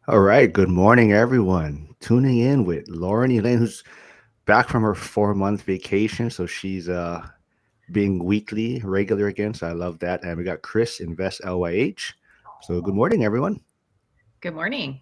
All right. Good morning, everyone. Tuning in with Lauren Elaine, who's back from her 4 month vacation. So she's being weekly, regular again. So I love that. And we got Chris, Invest LYH. So good morning, everyone. Good morning.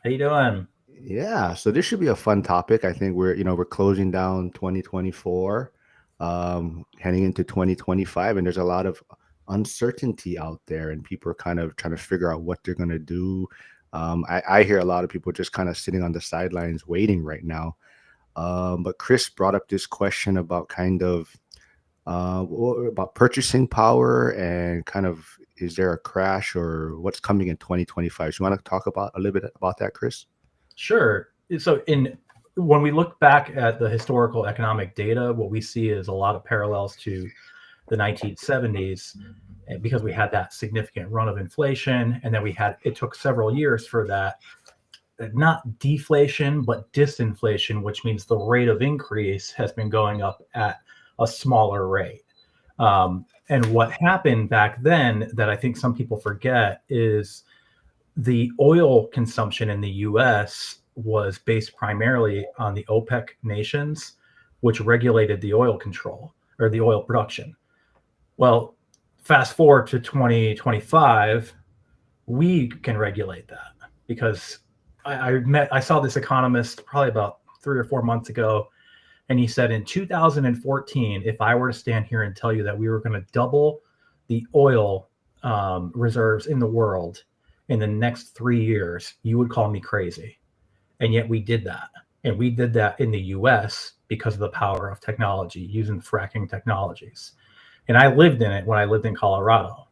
How you doing? Yeah. So this should be a fun topic. I think we're closing down 2024, heading into 2025, and there's a lot of uncertainty out there, and people are kind of trying to figure out what they're going to do. I hear a lot of people just kind of sitting on the sidelines waiting right now. But Chris brought up this question about kind of about purchasing power and kind of is there a crash or what's coming in 2025? So you want to talk about a little bit about that, Chris? Sure. So in when we look back at the historical economic data, what we see is a lot of parallels to the 1970s because we had that significant run of inflation, and then it took several years for that not deflation but disinflation, which means the rate of increase has been going up at a smaller rate. And what happened back then that I think some people forget is the oil consumption in the US was based primarily on the OPEC nations, which regulated the oil control or the oil production. Well, fast forward to 2025, we can regulate that because I saw this economist probably about 3 or 4 months ago, and he said in 2014, if I were to stand here and tell you that we were going to double the oil reserves in the world in the next 3 years, you would call me crazy. And yet we did that. And we did that in the US because of the power of technology, using fracking technologies. And I lived in it when I lived in Colorado.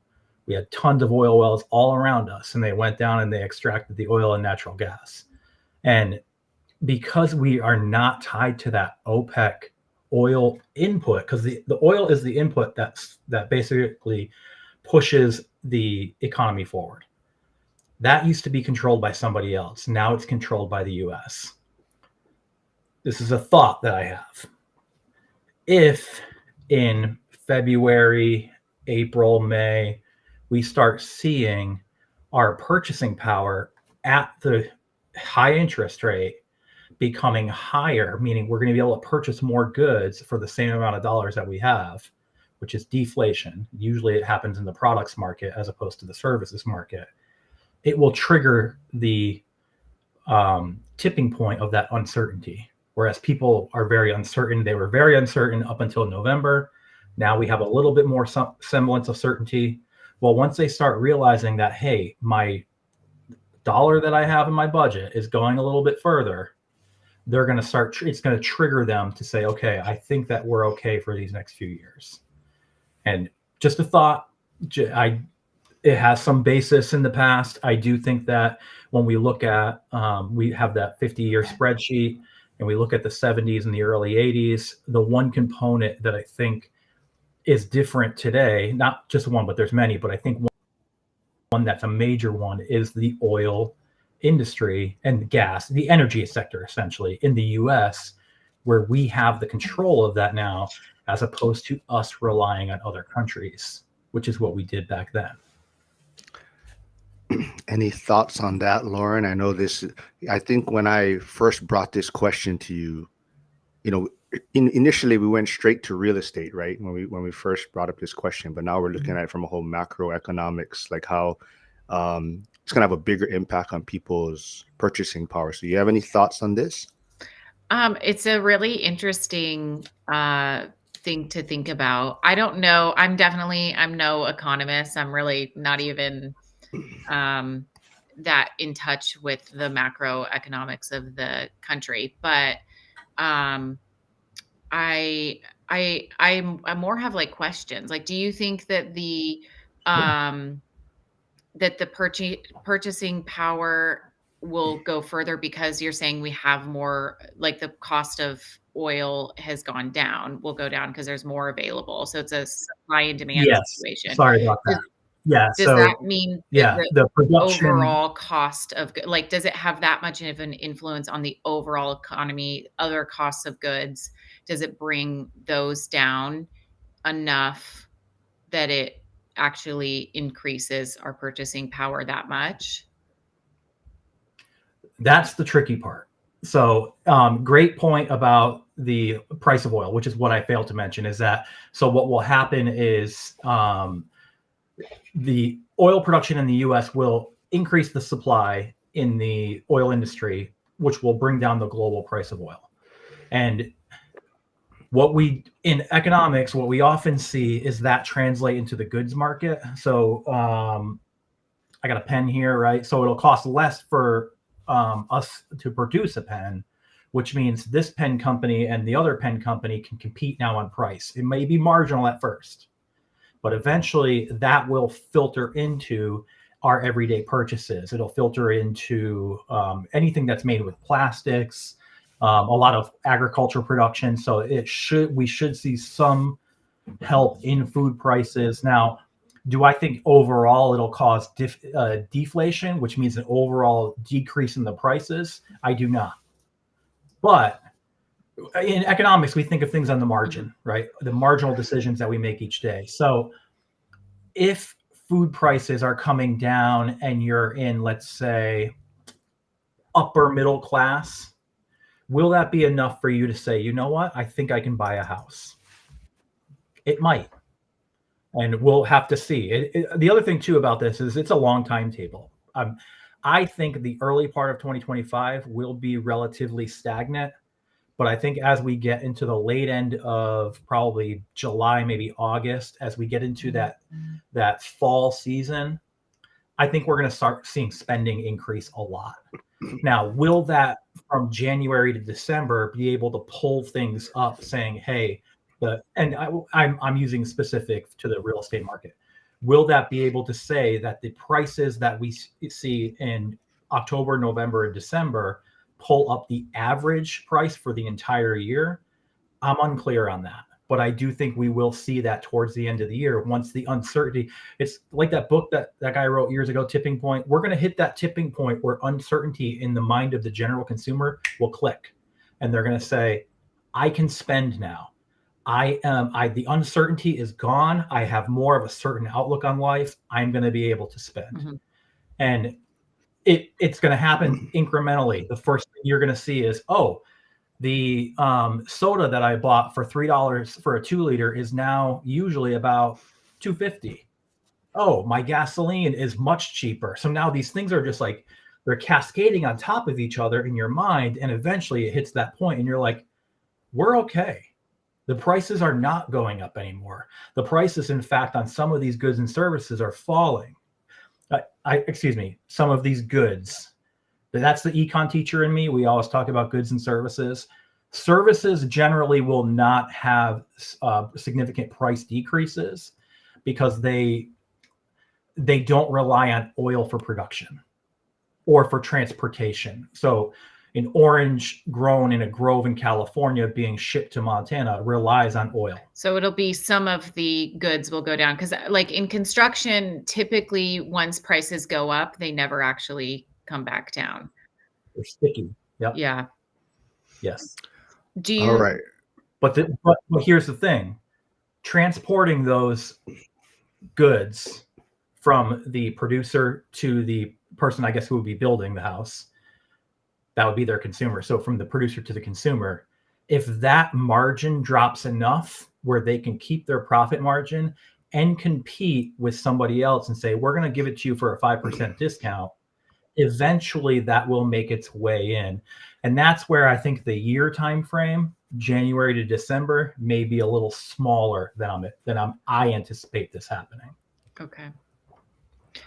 We had tons of oil wells all around us, and they went down and they extracted the oil and natural gas. And because we are not tied to that OPEC oil input, because the oil is the input that basically pushes the economy forward. That used to be controlled by somebody else. Now it's controlled by the US. This is a thought that I have. If in February, April, May, we start seeing our purchasing power at the high interest rate becoming higher, meaning we're going to be able to purchase more goods for the same amount of dollars that we have, which is deflation. Usually it happens in the products market as opposed to the services market. It will trigger the tipping point of that uncertainty. Whereas people are very uncertain. They were very uncertain up until November. Now we have a little bit more semblance of certainty. Well, once they start realizing that, hey, my dollar that I have in my budget is going a little bit further, they're going to start, it's going to trigger them to say, okay, I think that we're okay for these next few years. And just a thought, it has some basis in the past. I do think that when we look at, we have that 50-year spreadsheet, and we look at the 70s and the early 80s, the one component that I think is different today, not just one, but there's many, but I think one that's a major one is the oil industry and gas, the energy sector, essentially, in the US, where we have the control of that now, as opposed to us relying on other countries, which is what we did back then. Any thoughts on that, Lauren? I know this, I think when I first brought this question to you, you know, initially we went straight to real estate, right? When we first brought up this question, but now we're looking at it from a whole macroeconomics, like how it's going to have a bigger impact on people's purchasing power. So, you have any thoughts on this? It's a really interesting thing to think about. I don't know. I'm no economist. I'm really not even that in touch with the macroeconomics of the country, but um, I more have like questions. Like, do you think that um, the purchasing power will go further because you're saying we have more, like the cost of oil has gone down, will go down because there's more available. So it's a supply and demand Yes. situation. Sorry about that. Yeah. Does that So, mean that yeah, the the production. overall cost of like, does it have that much of an influence on the overall economy, other costs of goods? Does it bring those down enough that it actually increases our purchasing power that much? That's the tricky part. So, great point about the price of oil, which is what I failed to mention. Is that so? What will happen is the oil production in the U.S. will increase the supply in the oil industry, which will bring down the global price of oil. And what we in economics, what we often see is that translate into the goods market. So I got a pen here, right? So it'll cost less for us to produce a pen, which means this pen company and the other pen company can compete now on price. It may be marginal at first, but eventually that will filter into our everyday purchases. It'll filter into anything that's made with plastics, a lot of agriculture production. So we should see some help in food prices. Now, do I think overall it'll cause deflation, which means an overall decrease in the prices? I do not. But in economics, we think of things on the margin, right? The marginal decisions that we make each day. So if food prices are coming down and you're in, let's say, upper middle class, will that be enough for you to say, you know what, I think I can buy a house? It might. And we'll have to see. The other thing too about this is it's a long timetable. I think the early part of 2025 will be relatively stagnant, but I think as we get into the late end of probably July, maybe August, as we get into that fall season, I think we're going to start seeing spending increase a lot. Now, will that from January to December be able to pull things up, saying, "Hey," I'm using specific to the real estate market. Will that be able to say that the prices that we see in October, November, and December pull up the average price for the entire year? I'm unclear on that, but I do think we will see that towards the end of the year once the uncertainty. It's like that book that guy wrote years ago, Tipping Point. We're going to hit that tipping point where uncertainty in the mind of the general consumer will click, and they're going to say, "I can spend now. The uncertainty is gone. I have more of a certain outlook on life. I'm going to be able to spend." And it's going to happen incrementally. The first thing you're going to see is, oh, the soda that I bought for $3 for a 2-liter is now usually about $2.50. Oh, my gasoline is much cheaper. So now these things are just like, they're cascading on top of each other in your mind. And eventually it hits that point and you're like, we're okay. The prices are not going up anymore. The prices, in fact, on some of these goods and services are falling. Some of these goods. That's the econ teacher in me. We always talk about goods and services. Services generally will not have significant price decreases because they don't rely on oil for production or for transportation. So an orange grown in a grove in California being shipped to Montana relies on oil. So it'll be some of the goods will go down because like in construction, typically once prices go up, they never actually come back down. They're sticky. Yep. Yeah. Yes. Do you? All right. But here's the thing. Transporting those goods from the producer to the person, I guess, who would be building the house, that would be their consumer. So from the producer to the consumer, if that margin drops enough where they can keep their profit margin and compete with somebody else and say, we're going to give it to you for a 5% discount, eventually that will make its way in. And that's where I think the year time frame, January to December, may be a little smaller than I anticipate this happening. Okay.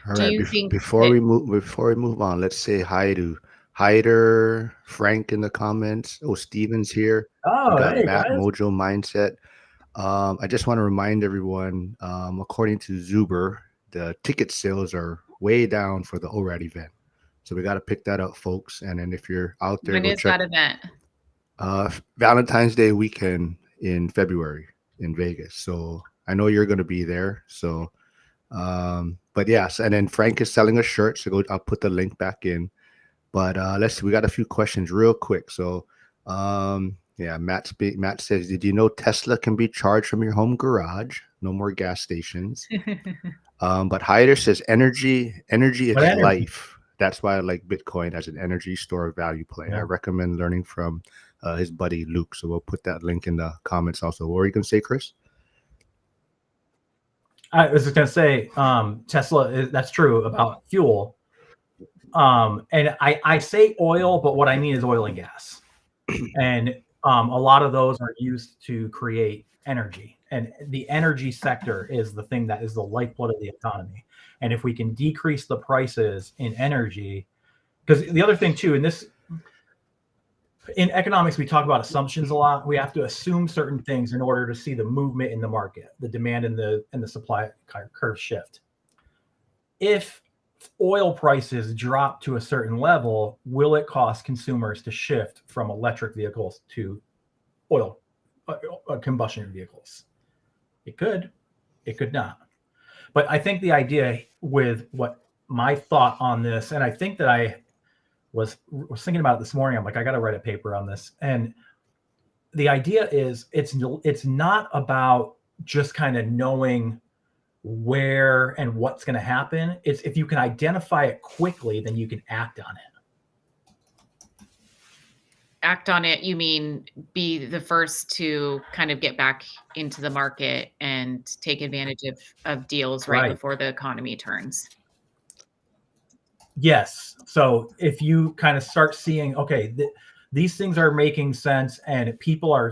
All right. Before we move on, let's say hi to Hyder, Frank in the comments. Oh, Steven's here. Oh, we got hey, Bat guys. Mojo Mindset. I just want to remind everyone, according to Zuber, the ticket sales are way down for the ORAD event. So we got to pick that up, folks. And then if you're out there, when is that event? Valentine's Day weekend in February in Vegas. So I know you're going to be there. So, but yes. And then Frank is selling a shirt. So I'll put the link back in. But let's see. We got a few questions real quick. So, yeah, Matt says, did you know Tesla can be charged from your home garage? No more gas stations. But Hyder says energy is life. that's why I like Bitcoin as an energy store value play. I Yeah. recommend learning from his buddy Luke. So we'll put that link in the comments also. What were you going to say, Chris? I was just going to say, Tesla, that's true about fuel. And I say oil, but what I mean is oil and gas. And a lot of those are used to create energy. And the energy sector is the thing that is the lifeblood of the economy. And if we can decrease the prices in energy, because the other thing too, in economics, we talk about assumptions a lot. We have to assume certain things in order to see the movement in the market, the demand and the supply curve shift. If oil prices drop to a certain level, will it cost consumers to shift from electric vehicles to oil combustion vehicles? It could, it could not. But I think the idea with what my thought on this, and I think that I was thinking about it this morning. I'm like, I got to write a paper on this. And the idea is it's not about just kind of knowing where and what's going to happen. It's if you can identify it quickly, then you can act on it. Act on it, you mean be the first to kind of get back into the market and take advantage of deals right Right. before the economy turns. Yes. So if you kind of start seeing, okay, these things are making sense and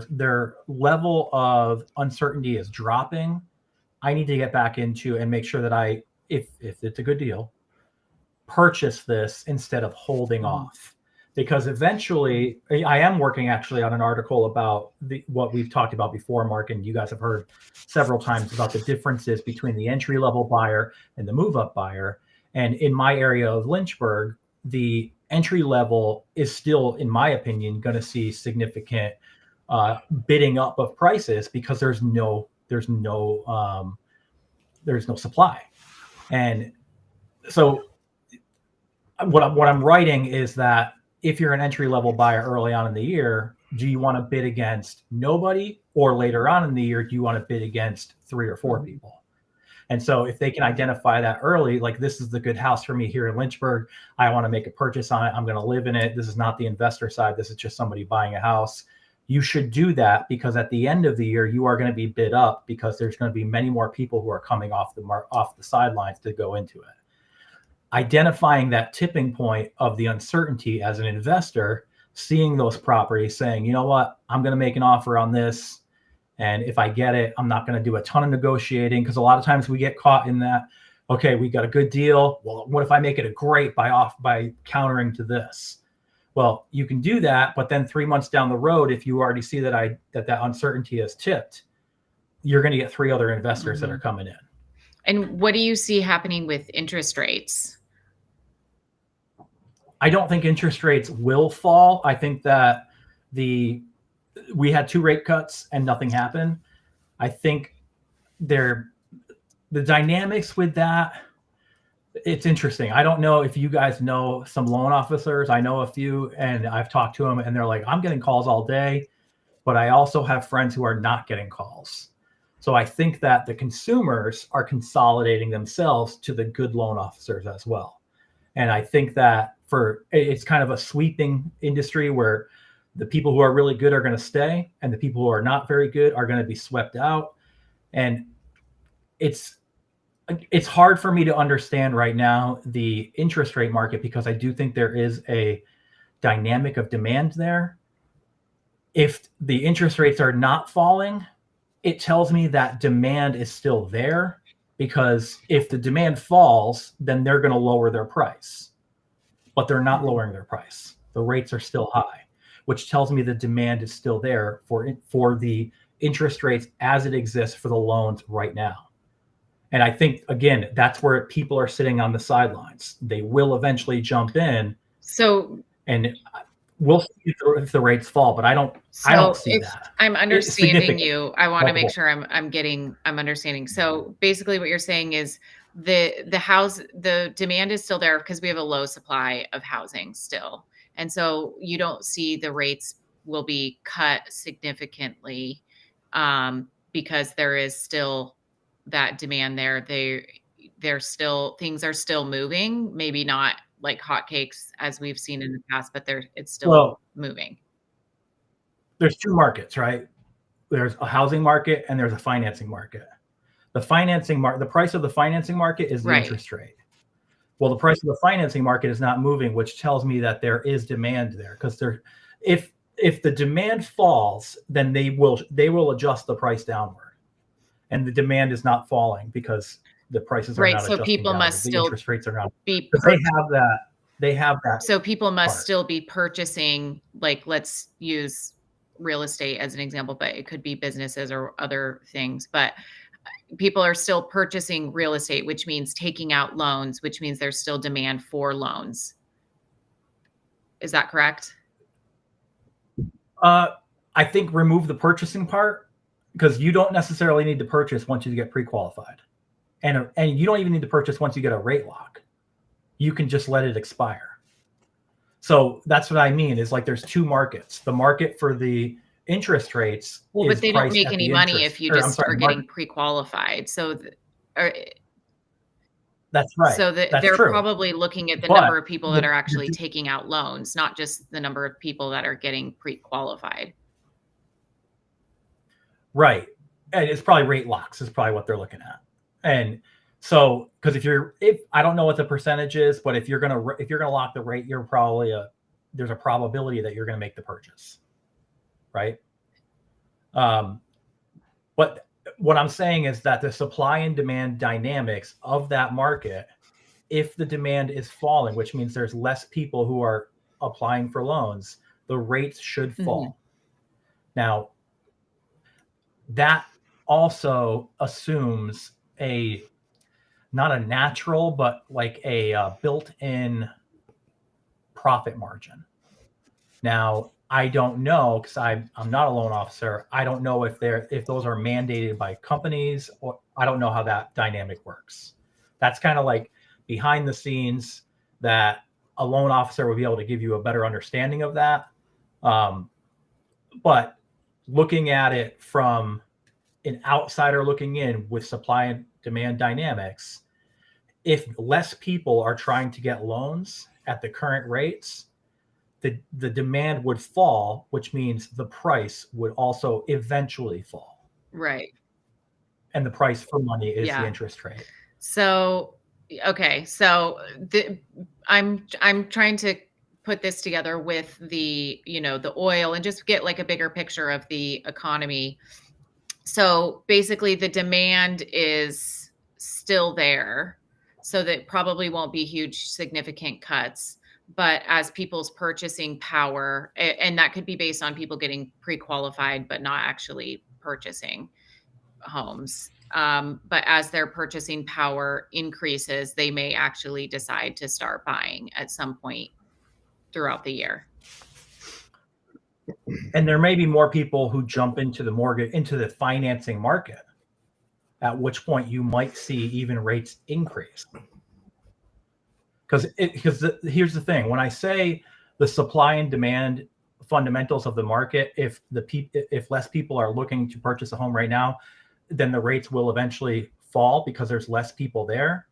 their level of uncertainty is dropping, I need to get back into and make sure that if it's a good deal, purchase this instead of holding off. Because eventually, I am working actually on an article about what we've talked about before, Mark, and you guys have heard several times about the differences between the entry-level buyer and the move-up buyer. And in my area of Lynchburg, the entry level is still, in my opinion, going to see significant bidding up of prices because there's no supply. And so what I'm writing is that if you're an entry level buyer early on in the year, do you want to bid against nobody, or later on in the year, do you want to bid against 3 or 4 people? And so if they can identify that early, like, this is the good house for me here in Lynchburg, I want to make a purchase on it, I'm going to live in it, this is not the investor side, this is just somebody buying a house, you should do that, because at the end of the year, you are going to be bid up because there's going to be many more people who are coming off the sidelines to go into it. Identifying that tipping point of the uncertainty as an investor, seeing those properties, saying, you know what, I'm going to make an offer on this. And if I get it, I'm not going to do a ton of negotiating, because a lot of times we get caught in that, okay, we got a good deal. Well, what if I make it a great by countering to this? Well, you can do that, but then 3 months down the road, if you already see that uncertainty is tipped, you're going to get 3 other investors that are coming in. And what do you see happening with interest rates? I don't think interest rates will fall. I think that we had 2 rate cuts and nothing happened. I think the dynamics with that, it's interesting. I don't know if you guys know some loan officers. I know a few, and I've talked to them, and they're like, I'm getting calls all day, but I also have friends who are not getting calls. So I think that the consumers are consolidating themselves to the good loan officers as well. And I think that it's kind of a sweeping industry where the people who are really good are going to stay, and the people who are not very good are going to be swept out. And it's hard for me to understand right now the interest rate market, because I do think there is a dynamic of demand there. If the interest rates are not falling, it tells me that demand is still there, because if the demand falls, then they're going to lower their price, but they're not lowering their price. The rates are still high, which tells me the demand is still there for the interest rates as it exists for the loans right now. And I think, again, that's where people are sitting on the sidelines. They will eventually jump in. So, and we'll see if the rates fall, but I don't see if that. I'm understanding you, I want to make sure I'm understanding. So basically what you're saying is the demand is still there because we have a low supply of housing still. And so you don't see the rates will be cut significantly because there is still that demand there. They're still, things are still moving, maybe not like hotcakes as we've seen in the past, but it's still Well, moving. there's two markets, right? There's a housing market and there's a financing market. The price of the financing market is the Right. interest rate. Well, the price of the financing market is not moving, which tells me that there is demand there. Because if the demand falls, then they will adjust the price downward, and the demand is not falling because the prices are Right. not So adjusting people downward. must The still interest rates are not, be because they have that so people must part. still be purchasing, like, let's use real estate as an example, but it could be businesses or other things. But people are still purchasing real estate, which means taking out loans, which means there's still demand for loans. Is that correct? I think remove the purchasing part, because you don't necessarily need to purchase once you get pre-qualified, and you don't even need to purchase once you get a rate lock. You can just let it expire. So that's what I mean, is like there's two markets. The market for the interest rates Well, but is they don't priced make at any the money interest, if you or I'm just sorry, are the market. getting pre-qualified. Or, That's right. so That's they're true. probably looking at the But number of people that are actually taking out loans, not just the number of people that are getting pre-qualified. right, and it's probably rate locks is probably what they're looking at. And so, because if I don't know what the percentage is, but if you're gonna lock the rate, you're probably there's a probability that you're gonna make the purchase, right? But what I'm saying is that the supply and demand dynamics of that market, if the demand is falling, which means there's less people who are applying for loans, the rates should fall. Now, that also assumes not a natural, but like a built-in profit margin. Now, I don't know, because I'm not a loan officer. I don't know if those are mandated by companies, or I don't know how that dynamic works. That's kind of like behind the scenes, that a loan officer would be able to give you a better understanding of that. But looking at it from an outsider looking in with supply and demand dynamics, if less people are trying to get loans at the current rates, the demand would fall, which means the price would also eventually fall. Right. And the price for money is the Yeah. interest rate. So, okay. So I'm trying to put this together with the oil, and just get like a bigger picture of the economy. So basically the demand is still there. So that probably won't be huge significant cuts. But as people's purchasing power, and that could be based on people getting pre-qualified but not actually purchasing homes. But as their purchasing power increases, they may actually decide to start buying at some point throughout the year. And there may be more people who jump into the financing market, at which point you might see even rates increase. Because here's the thing: when I say the supply and demand fundamentals of the market, if less people are looking to purchase a home right now, then the rates will eventually fall because there's less people there.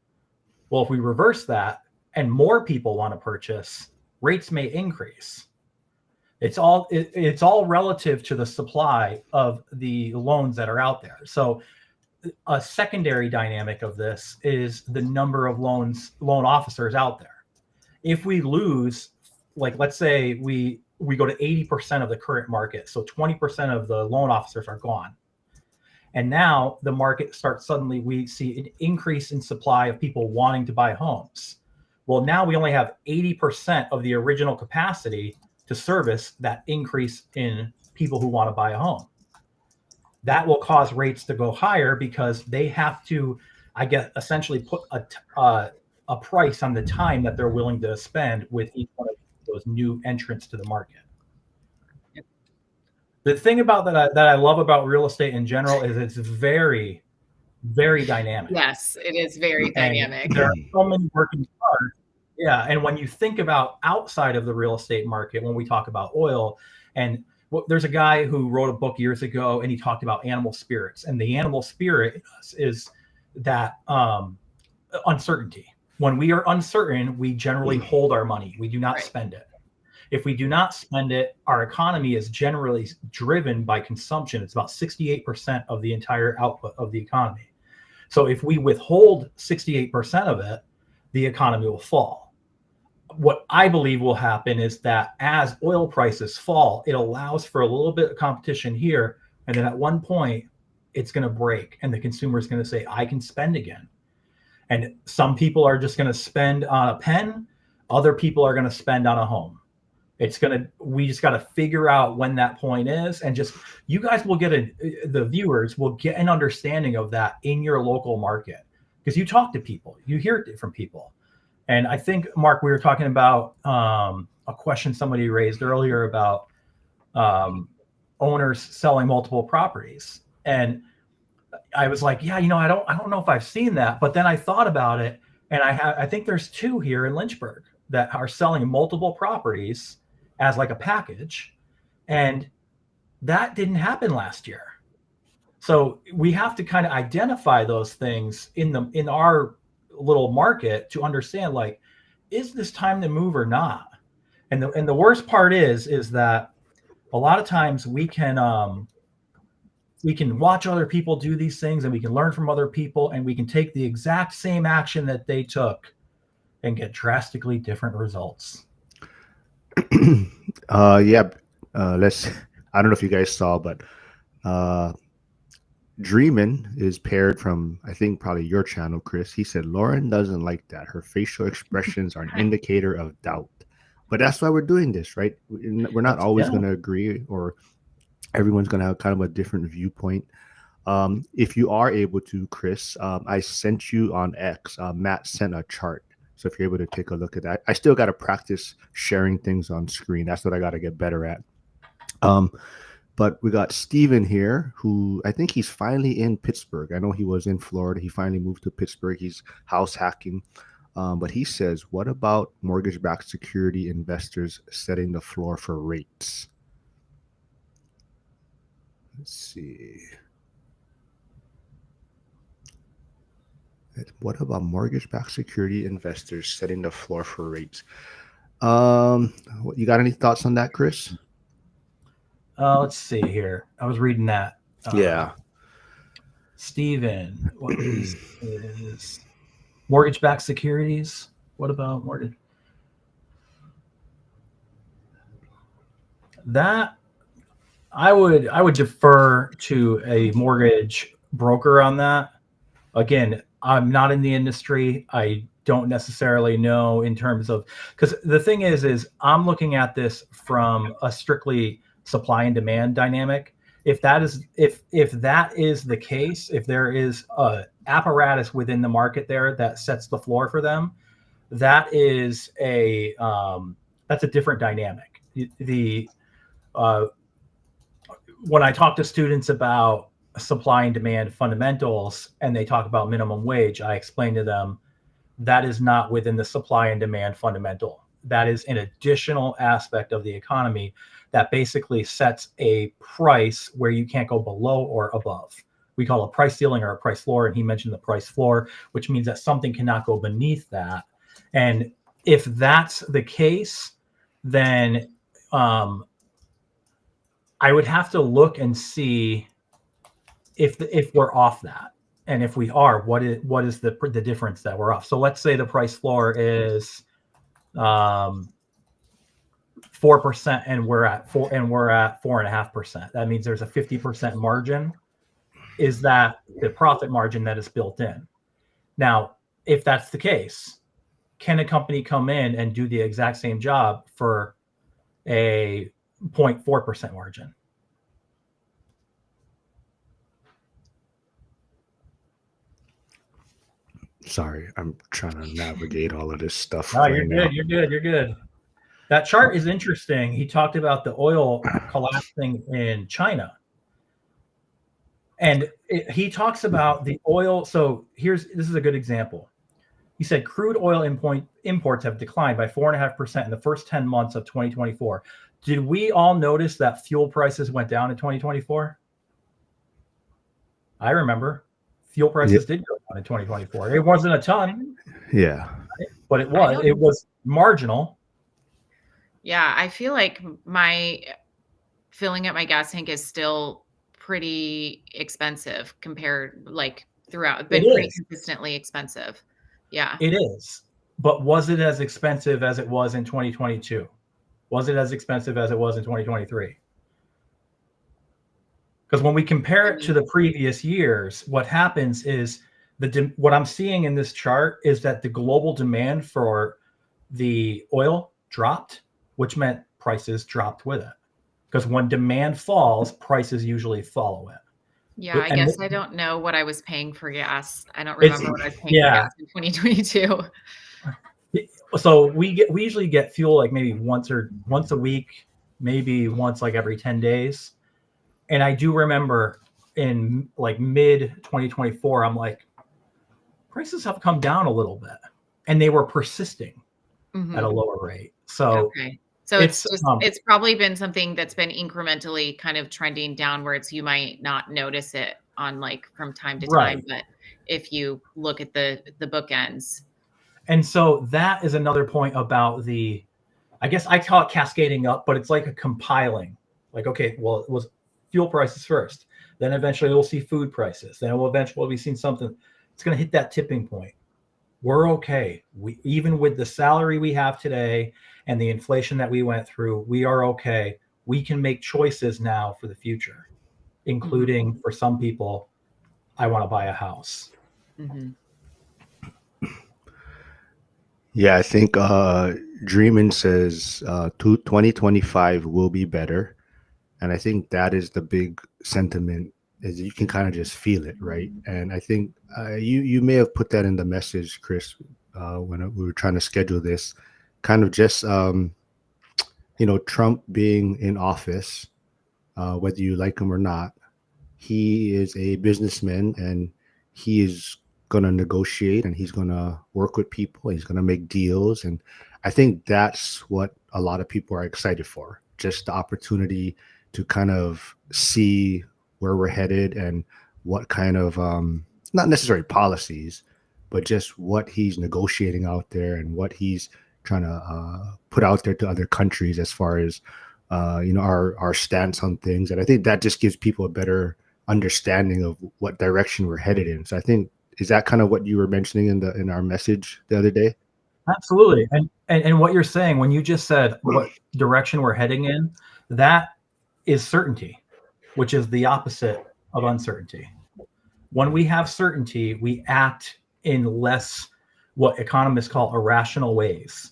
Well, if we reverse that and more people want to purchase, rates may increase. It's all relative to the supply of the loans that are out there. So a secondary dynamic of this is the number of loan officers out there. If we lose, like, let's say we go to 80% of the current market, so 20% of the loan officers are gone, and now the market starts, suddenly we see an increase in supply of people wanting to buy homes. Well, now we only have 80% of the original capacity to service that increase in people who want to buy a home. That will cause rates to go higher, because they have to, I guess, essentially put a price on the time that they're willing to spend with each one of those new entrants to the market. The thing about that I love about real estate in general is it's very, very dynamic. Yes, it is very dynamic. And there are so many working parts. Yeah, and when you think about outside of the real estate market, when we talk about oil, and there's a guy who wrote a book years ago, and he talked about animal spirits, and the animal spirit is that uncertainty. When we are uncertain, we generally hold our money. We do not Right. spend it. If we do not spend it, our economy is generally driven by consumption. It's about 68% of the entire output of the economy. So if we withhold 68% of it, the economy will fall. What I believe will happen is that as oil prices fall, it allows for a little bit of competition here. And then at one point, it's going to break and the consumer is going to say, I can spend again. And some people are just going to spend on a pen. Other people are going to spend on a home. We just got to figure out when that point is. And just, you guys will the viewers will get an understanding of that in your local market, because you talk to people, you hear it from people. And I think, Mark, we were talking about a question somebody raised earlier about owners selling multiple properties. And I was like, yeah, I don't know if I've seen that. But then I thought about it, and I think there's two here in Lynchburg that are selling multiple properties as like a package. And that didn't happen last year. So we have to kind of identify those things in our little market to understand, like, is this time to move or not? And the worst part is that a lot of times we can watch other people do these things, and we can learn from other people, and we can take the exact same action that they took and get drastically different results. Yeah. Let's. I don't know if you guys saw, but Dreamin is paired from, I think, probably your channel, Chris. He said Lauren doesn't like that. Her facial expressions are an indicator of doubt. But that's why we're doing this, right? We're not always going to agree, or everyone's going to have kind of a different viewpoint. If you are able to, Chris, I sent you on X. Matt sent a chart. So if you're able to take a look at that, I still got to practice sharing things on screen. That's what I got to get better at. But we got Steven here, who I think he's finally in Pittsburgh. I know he was in Florida. He finally moved to Pittsburgh. He's house hacking. But he says, what about mortgage-backed security investors setting the floor for rates? Let's see. What about mortgage-backed security investors setting the floor for rates? You got any thoughts on that, Chris? Let's see here. I was reading that. Yeah. Steven, what is mortgage-backed securities? What about mortgage? That I would defer to a mortgage broker on that. Again, I'm not in the industry. I don't necessarily know in terms of, because the thing is I'm looking at this from a strictly supply and demand dynamic. If that is the case, if there is a apparatus within the market there that sets the floor for them, that is that's a different dynamic. When I talk to students about supply and demand fundamentals and they talk about minimum wage, I explain to them that is not within the supply and demand fundamental. That is an additional aspect of the economy that basically sets a price where you can't go below or above. We call it price ceiling or a price floor, and he mentioned the price floor, which means that something cannot go beneath that. And if that's the case, then I would have to look and see if we're off that, and if we are, what is the difference that we're off. So let's say the price floor is 4%, and we're at 4.5%. That means there's a 50% margin. Is that the profit margin that is built in? Now, if that's the case, can a company come in and do the exact same job for a 0.4% margin? Sorry, I'm trying to navigate all of this stuff. No, you're good. You're good. That chart is interesting. He talked about the oil collapsing in China. And he talks about the oil. So this is a good example. He said crude oil imports have declined by 4.5% in the first 10 months of 2024. Did we all notice that fuel prices went down in 2024? I remember fuel prices did go down in 2024. It wasn't a ton. Yeah. but I don't. it was marginal. Yeah, I feel like my filling up my gas tank is still pretty expensive compared, like, throughout, It been pretty is. consistently expensive. Yeah. It is. But was it as expensive as it was in 2022? Was it as expensive as it was in 2023? Because when we compare I it to mean, the previous years, what happens is what I'm seeing in this chart is that the global demand for the oil dropped, which meant prices dropped with it. Because when demand falls, prices usually follow yeah, it. I And guess I don't know what I was paying for gas. I don't it's remember what I was paying for yeah. gas in 2022. So we usually get fuel like maybe once a week, maybe once like every 10 days. And I do remember in like mid 2024, I'm like, prices have come down a little bit, and they were persisting at a Mhm. lower rate. So Okay. So it's it's probably been something that's been incrementally kind of trending downwards. You might not notice it on, like, from time to time, right. but if you look at the bookends. And so that is another point about I guess I call it cascading up, but it's like a compiling. Like, okay, well, it was fuel prices first. Then eventually we'll see food prices. Then we'll eventually be seeing something. It's going to hit that tipping point. We're okay. Even with the salary we have today and the inflation that we went through, we are okay. We can make choices now for the future, Mhm, including for some people, I want to buy a house. mhm, Yeah, I think Dreamin says 2025 will be better. And I think that is the big sentiment is you can kind of just feel it, right? And I think you may have put that in the message, Chris, when we were trying to schedule this, kind of just Trump being in office, whether you like him or not, he is a businessman and he is going to negotiate and he's going to work with people. He's going to make deals. And I think that's what a lot of people are excited for, just the opportunity to kind of see where we're headed and what kind of, not necessarily policies, but just what he's negotiating out there and what he's trying to put out there to other countries as far as, our stance on things. And I think that just gives people a better understanding of what direction we're headed in. So I think is that kind of what you were mentioning in our message the other day? Absolutely. And what you're saying, when you just said what direction we're heading in, that is certainty, which is the opposite of uncertainty. When we have certainty, we act in less what economists call irrational ways.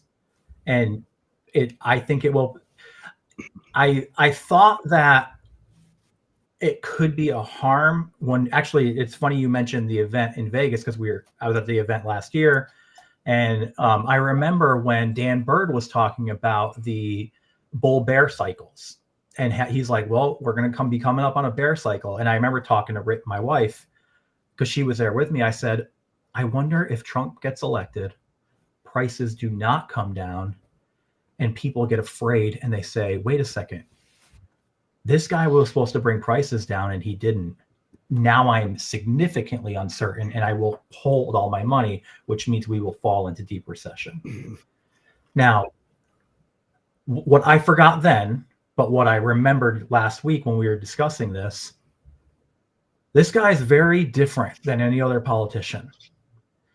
And I think it will. I thought that it could be a harm when actually it's funny you mentioned the event in Vegas because I was at the event last year. And I remember when Dan Bird was talking about the bull bear cycles. And he's like, well, we're going to be coming up on a bear cycle. And I remember talking to my wife because she was there with me. I said, I wonder if Trump gets elected, prices do not come down, and people get afraid and they say, wait a second, this guy was supposed to bring prices down and he didn't. Now I'm significantly uncertain and I will hold all my money, which means we will fall into deep recession. Now, what I forgot then, but what I remembered last week when we were discussing this guy is very different than any other politician.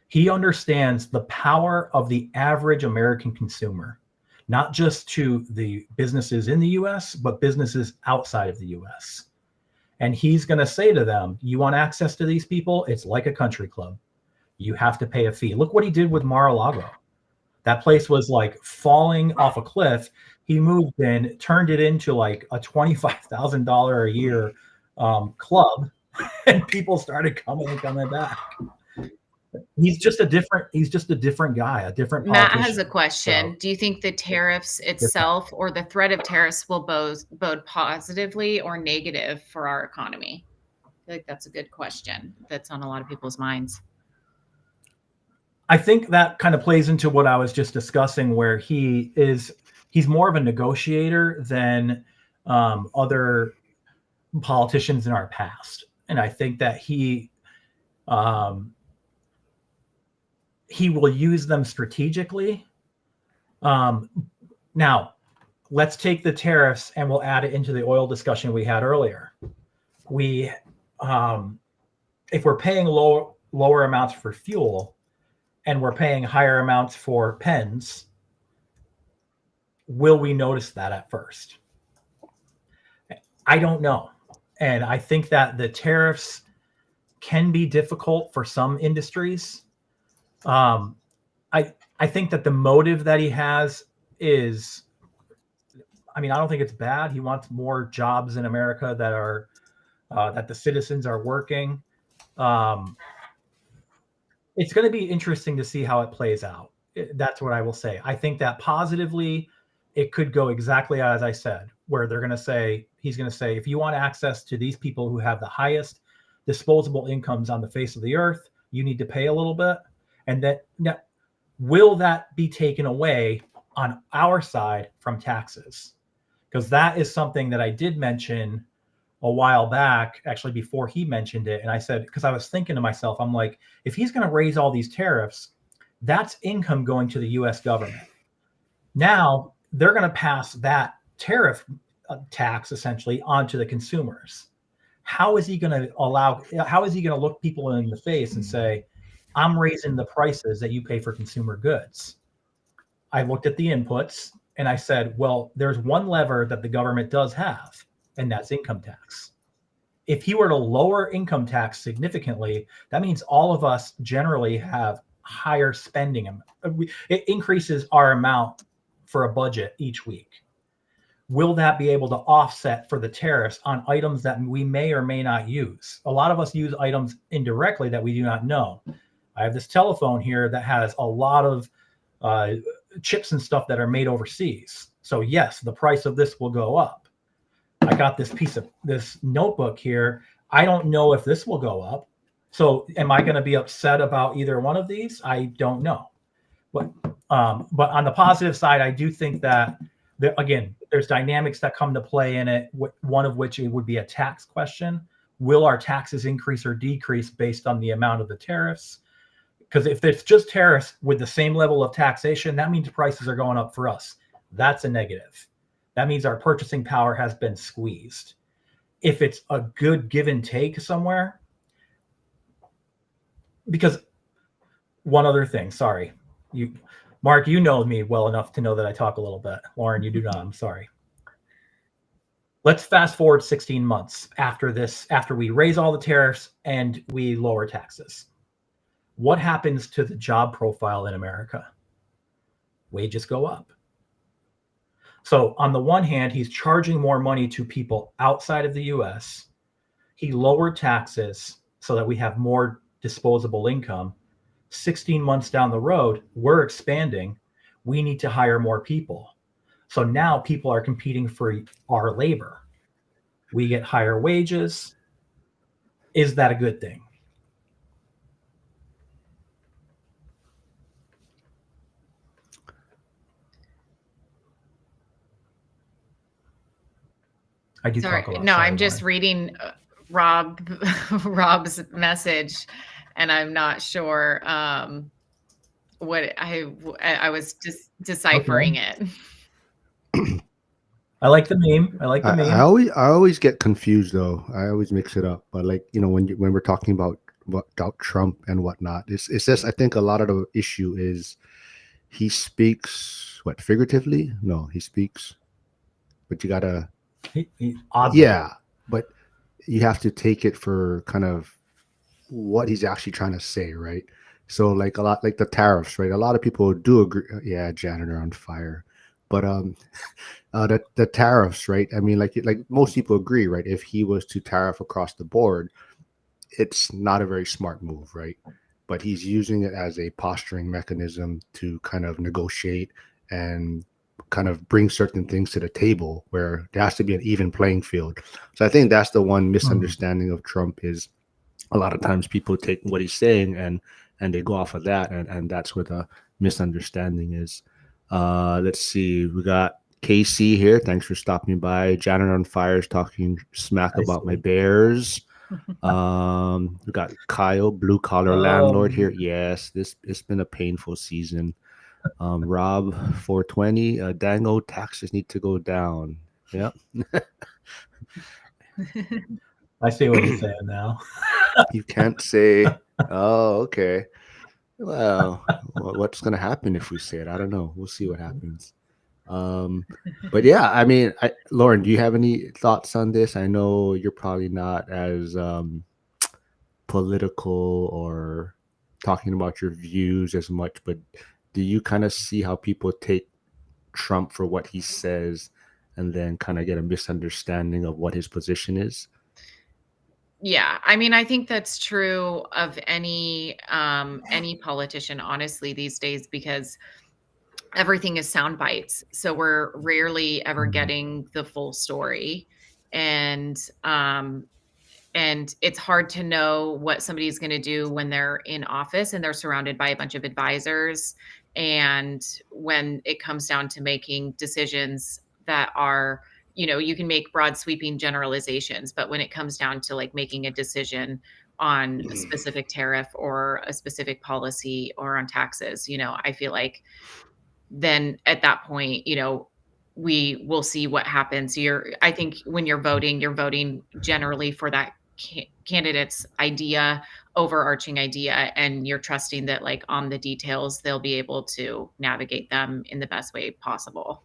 He understands the power of the average American consumer, not just to the businesses in the US, but businesses outside of the US. And he's going to say to them, you want access to these people? It's like a country club. You have to pay a fee. Look what he did with Mar-a-Lago. That place was like falling off a cliff. He moved in, turned it into like a $25,000 a year club, and people started coming back. He's just a different guy, a different Matt has politician. a So question. Do you think the tariffs different. itself or the threat of tariffs will bode positively or negative for our economy? I feel like that's a good question that's on a lot of people's minds. I think that kind of plays into what I was just discussing, where he's more of a negotiator than other politicians in our past, and I think that he um, he will use them strategically. Now, let's take the tariffs and we'll add it into the oil discussion we had earlier. We, if we're paying lower amounts for fuel and we're paying higher amounts for pens, will we notice that at first? I don't know. And I think that the tariffs can be difficult for some industries. I think that the motive that he has is, I mean, I don't think it's bad. He wants more jobs in America that are that the citizens are working. It's going to be interesting to see how it plays out. That's what I will say. I think that positively, it could go exactly as I said, where they're going to say, he's going to say, if you want access to these people who have the highest disposable incomes on the face of the earth, you need to pay a little bit. And that now, will that be taken away on our side from taxes? Because that is something that I did mention a while back, actually before he mentioned it. And I said, because I was thinking to myself, I'm like, if he's going to raise all these tariffs, that's income going to the US government. Now they're going to pass that tariff tax essentially onto the consumers. How is he going to look people in the face and say, I'm raising the prices that you pay for consumer goods? I looked at the inputs and I said, well, there's one lever that the government does have, and that's income tax. If he were to lower income tax significantly, that means all of us generally have higher spending. It increases our amount for a budget each week. Will that be able to offset for the tariffs on items that we may or may not use? A lot of us use items indirectly that we do not know. I have this telephone here that has a lot of chips and stuff that are made overseas. So yes, the price of this will go up. I got this notebook here. I don't know if this will go up. So am I going to be upset about either one of these? I don't know. But on the positive side, I do think that again, there's dynamics that come to play in it. One of which it would be a tax question. Will our taxes increase or decrease based on the amount of the tariffs? Because if it's just tariffs with the same level of taxation, that means prices are going up for us. That's a negative. That means our purchasing power has been squeezed. If it's a good give and take somewhere, because one other thing, sorry, Mark, you know me well enough to know that I talk a little bit. Lauren, you do not. I'm sorry. Let's fast forward 16 months after this, after we raise all the tariffs and we lower taxes. What happens to the job profile in America? Wages go up. So on the one hand, he's charging more money to people outside of the US. He lowered taxes so that we have more disposable income. 16 months down the road, we're expanding. We need to hire more people. So now people are competing for our labor. We get higher wages. Is that a good thing? I do Sorry. talk a lot. No, Sorry, I'm just reading Rob's message, and I'm not sure what I was just deciphering it. I like the meme. I always get confused though. I always mix it up. But like when we're talking about Trump and whatnot, it's just I think a lot of the issue is he speaks figuratively. No, he speaks, but you gotta but you have to take it for kind of what he's actually trying to say, right? So like a lot like the tariffs, right? A lot of people do agree. Yeah, janitor on fire. But the tariffs, right? I mean, like most people agree, right? If he was to tariff across the board, it's not a very smart move, right? But he's using it as a posturing mechanism to kind of negotiate and kind of bring certain things to the table where there has to be an even playing field. So I think that's the one misunderstanding of Trump is a lot of times people take what he's saying and they go off of that, and that's where the misunderstanding is. Let's see. We got KC here. Thanks for stopping by. Janitor on Fire is talking smack about my Bears. We got Kyle, blue collar landlord Um, here. Yes, this it's been a painful season. Rob, 420. Dango, taxes need to go down. Yep, I see what he's saying now. you can't say. Oh, okay. Well, what's gonna happen if we say it? I don't know. We'll see what happens. Um, but yeah, I mean, Lauren, do you have any thoughts on this? I know you're probably not as political or talking about your views as much, but do you kind of see how people take Trump for what he says and then kind of get a misunderstanding of what his position is? Yeah, I mean, I think that's true of any politician, honestly, these days, because everything is sound bites. So we're rarely ever Mhm. getting the full story. And and it's hard to know what somebody's going to do when they're in office and they're surrounded by a bunch of advisors, and when it comes down to making decisions that are, you can make broad sweeping generalizations, but when it comes down to like making a decision on a specific tariff or a specific policy or on taxes, I feel like then at that point, we will see what happens. I think when you're voting generally for that candidate's idea, overarching idea, and you're trusting that, like, on the details, they'll be able to navigate them in the best way possible.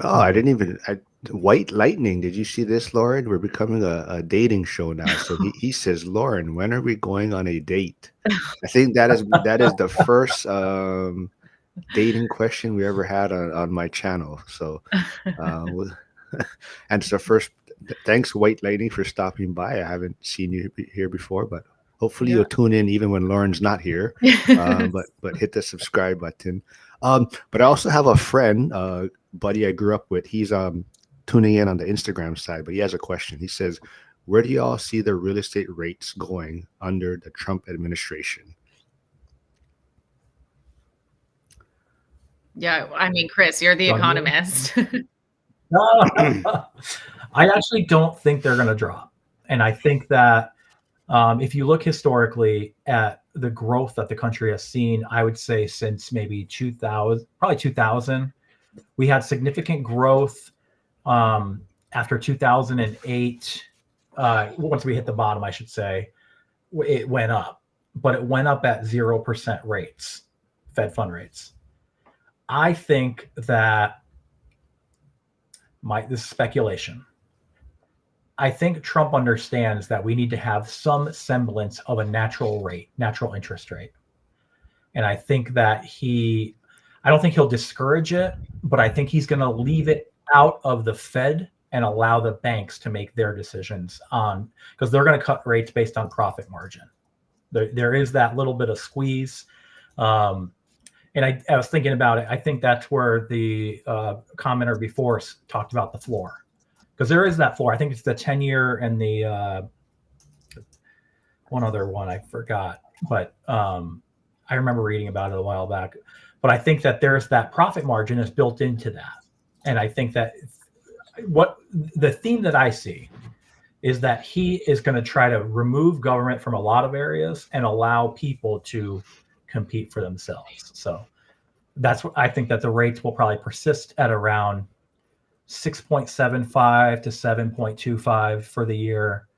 Oh, I didn't even. White Lightning. Did you see this, Lauren? We're becoming a dating show now. So he says, Lauren, when are we going on a date? I think that is the first dating question we ever had on my channel. So, uh, and it's the first. Thanks, White Lady, for stopping by. I haven't seen you here before, but hopefully Yeah. you'll tune in even when Lauren's not here. But hit the subscribe button. But I also have a friend, buddy I grew up with. He's tuning in on the Instagram side, but he has a question. He says, "Where do y'all see the real estate rates going under the Trump administration?" Yeah, I mean, Chris, you're the John, you? economist. I actually don't think they're going to drop. And I think that if you look historically at the growth that the country has seen, I would say since maybe 2000, probably 2000, we had significant growth after 2008. Once we hit the bottom, I should say, it went up, but it went up at 0% rates, Fed fund rates. I think that this is speculation. I think Trump understands that we need to have some semblance of a natural interest rate. And I think that I don't think he'll discourage it, but I think he's going to leave it out of the Fed and allow the banks to make their decisions on, because they're going to cut rates based on profit margin. There is that little bit of squeeze. And I was thinking about it. I think that's where the commenter before talked about the floor, because there is that floor. I think it's the 10-year and the one other one I forgot, but I remember reading about it a while back. But I think that there's that profit margin is built into that, and I think that what the theme that I see is that he is going to try to remove government from a lot of areas and allow people to compete for themselves. So that's what I think, that the rates will probably persist at around 6.75 to 7.25 for the year.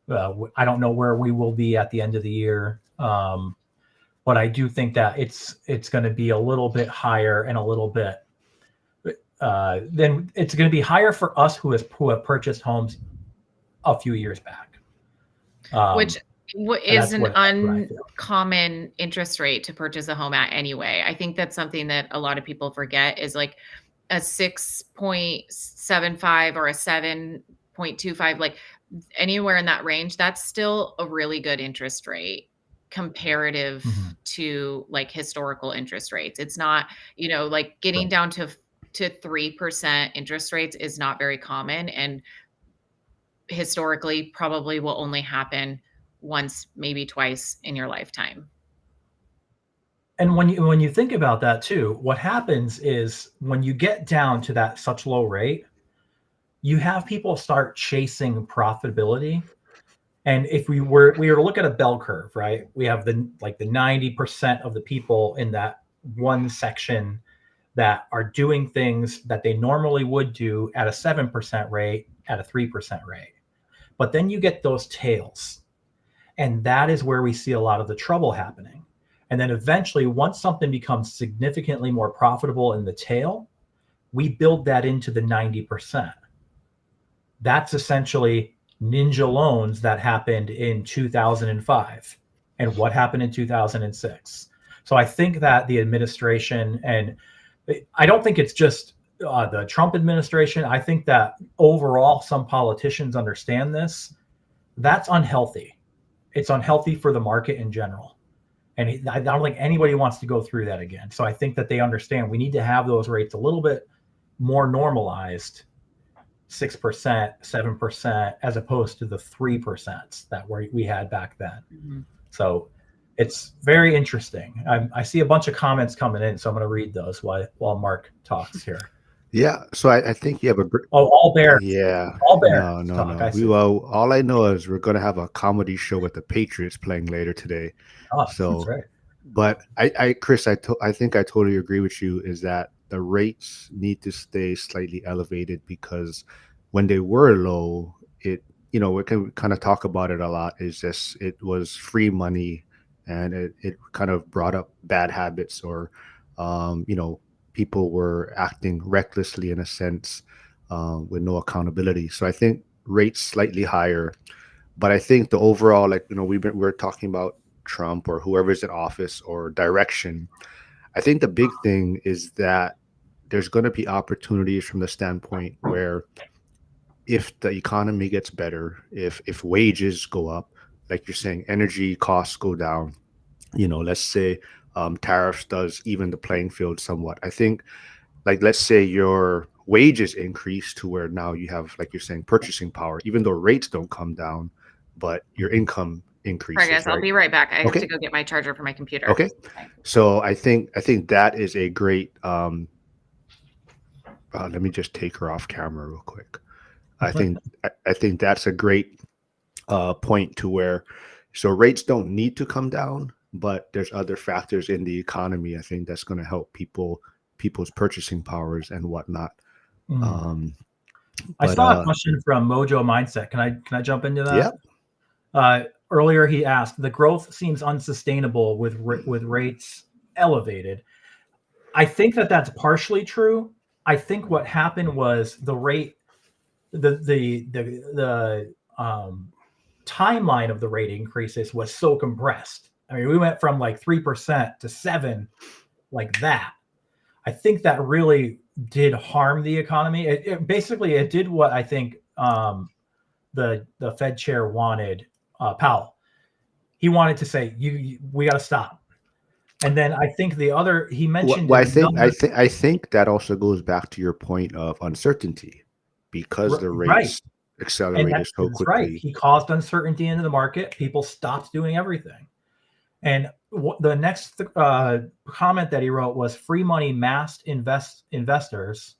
I don't know where we will be at the end of the year. But I do think that it's going to be a little bit higher and a little bit then it's going to be higher for us who have purchased homes a few years back. Which is an what I feel. uncommon interest rate to purchase a home at anyway. I think that's something that a lot of people forget, is like a 6.75 or a 7.25, like anywhere in that range, that's still a really good interest rate comparative to like historical interest rates. It's not, like getting Right. down to 3% interest rates is not very common, and historically probably will only happen once, maybe twice in your lifetime. And when you think about that too, what happens is when you get down to that such low rate, you have people start chasing profitability And if we were to look at a bell curve, right? We have the 90% of the people in that one section that are doing things that they normally would do at a 7% rate, at a 3% rate. But then you get those tails. And that is where we see a lot of the trouble happening. And then eventually, once something becomes significantly more profitable in the tail, we build that into the 90%. That's essentially ninja loans that happened in 2005 and what happened in 2006. So I think that the administration, and I don't think it's just the Trump administration, I think that overall some politicians understand this. That's unhealthy. It's unhealthy for the market in general. And I don't think anybody wants to go through that again. So I think that they understand we need to have those rates a little bit more normalized, 6%, 7%, as opposed to the 3% that we had back then. Mm-hmm. So it's very interesting. I see a bunch of comments coming in, so I'm going to read those while Mark talks here. Yeah, so I think you have a all bears. Yeah, all bears. No. All I know is we're going to have a comedy show with the Patriots playing later today. Oh, so, that's right. But Chris, I think I totally agree with you. Is that the rates need to stay slightly elevated, because when they were low, we can kind of talk about it a lot. Is just it was free money, and it kind of brought up bad habits, or people were acting recklessly in a sense, with no accountability. So I think rates slightly higher, but I think the overall, we're talking about Trump or whoever's in office or direction. I think the big thing is that there's going to be opportunities from the standpoint where if the economy gets better, if wages go up, like you're saying, energy costs go down, let's say tariffs does even the playing field somewhat. I think, let's say your wages increase to where now you have, like you're saying, purchasing power, even though rates don't come down, but your income increases. All right, guys, I'll be right back. I have to go get my charger for my computer. Okay. So I think that is a great. Let me just take her off camera real quick. I think that's a great point to where, so rates don't need to come down, but there's other factors in the economy, I think, that's going to help people's purchasing powers and whatnot. I saw a question from Mojo Mindset. Can I jump into that? Yeah. Earlier he asked, the growth seems unsustainable with rates elevated. I think that's partially true. I think what happened was the rate, the timeline of the rate increases was so compressed. I mean, we went from 3% to 7%, like that. I think that really did harm the economy. It basically did what I think the Fed chair wanted, Powell. He wanted to say, we got to stop. And then I think he mentioned. Well, I think that also goes back to your point of uncertainty, because the rates accelerated so quickly. Right. He caused uncertainty into the market. People stopped doing everything. And the next comment that he wrote was, free money masked investors'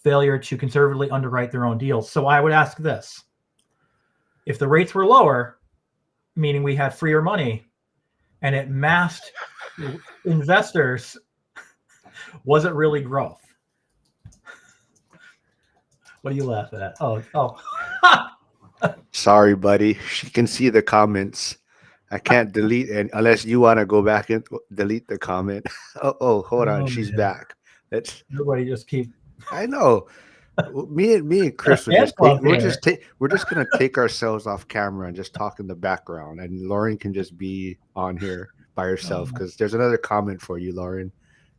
failure to conservatively underwrite their own deals. So I would ask this: if the rates were lower, meaning we had freer money, and it masked investors, was it really growth? What are you laughing at? Oh. Sorry, buddy. She can see the comments. I can't delete it unless you want to go back and delete the comment. Hold on. She's back. Everybody just keep. I know. Me and Chris we're just gonna take ourselves off camera and just talk in the background, and Lauren can just be on here by herself, because there's another comment for you, Lauren.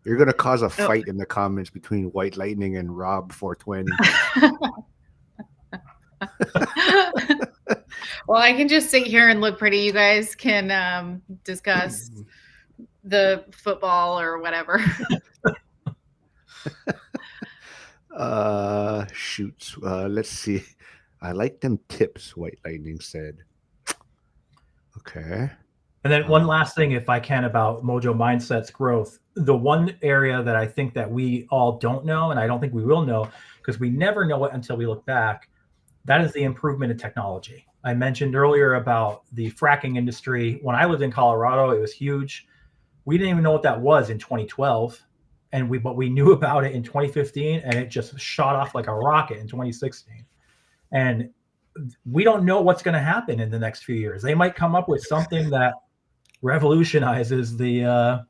You're gonna cause a fight in the comments between White Lightning and Rob 420. Well, I can just sit here and look pretty. You guys can discuss the football or whatever. Shoots. Let's see. I like them tips, White Lightning said. Okay. And then one last thing, if I can, about Mojo Mindset's growth. The one area that I think that we all don't know, and I don't think we will know, because we never know it until we look back, That is the improvement in technology. I mentioned earlier about the fracking industry. When I lived in Colorado, it was huge. We didn't even know what that was in 2012, but we knew about it in 2015, and it just shot off like a rocket in 2016. And we don't know what's going to happen in the next few years. They might come up with something that revolutionizes the oh,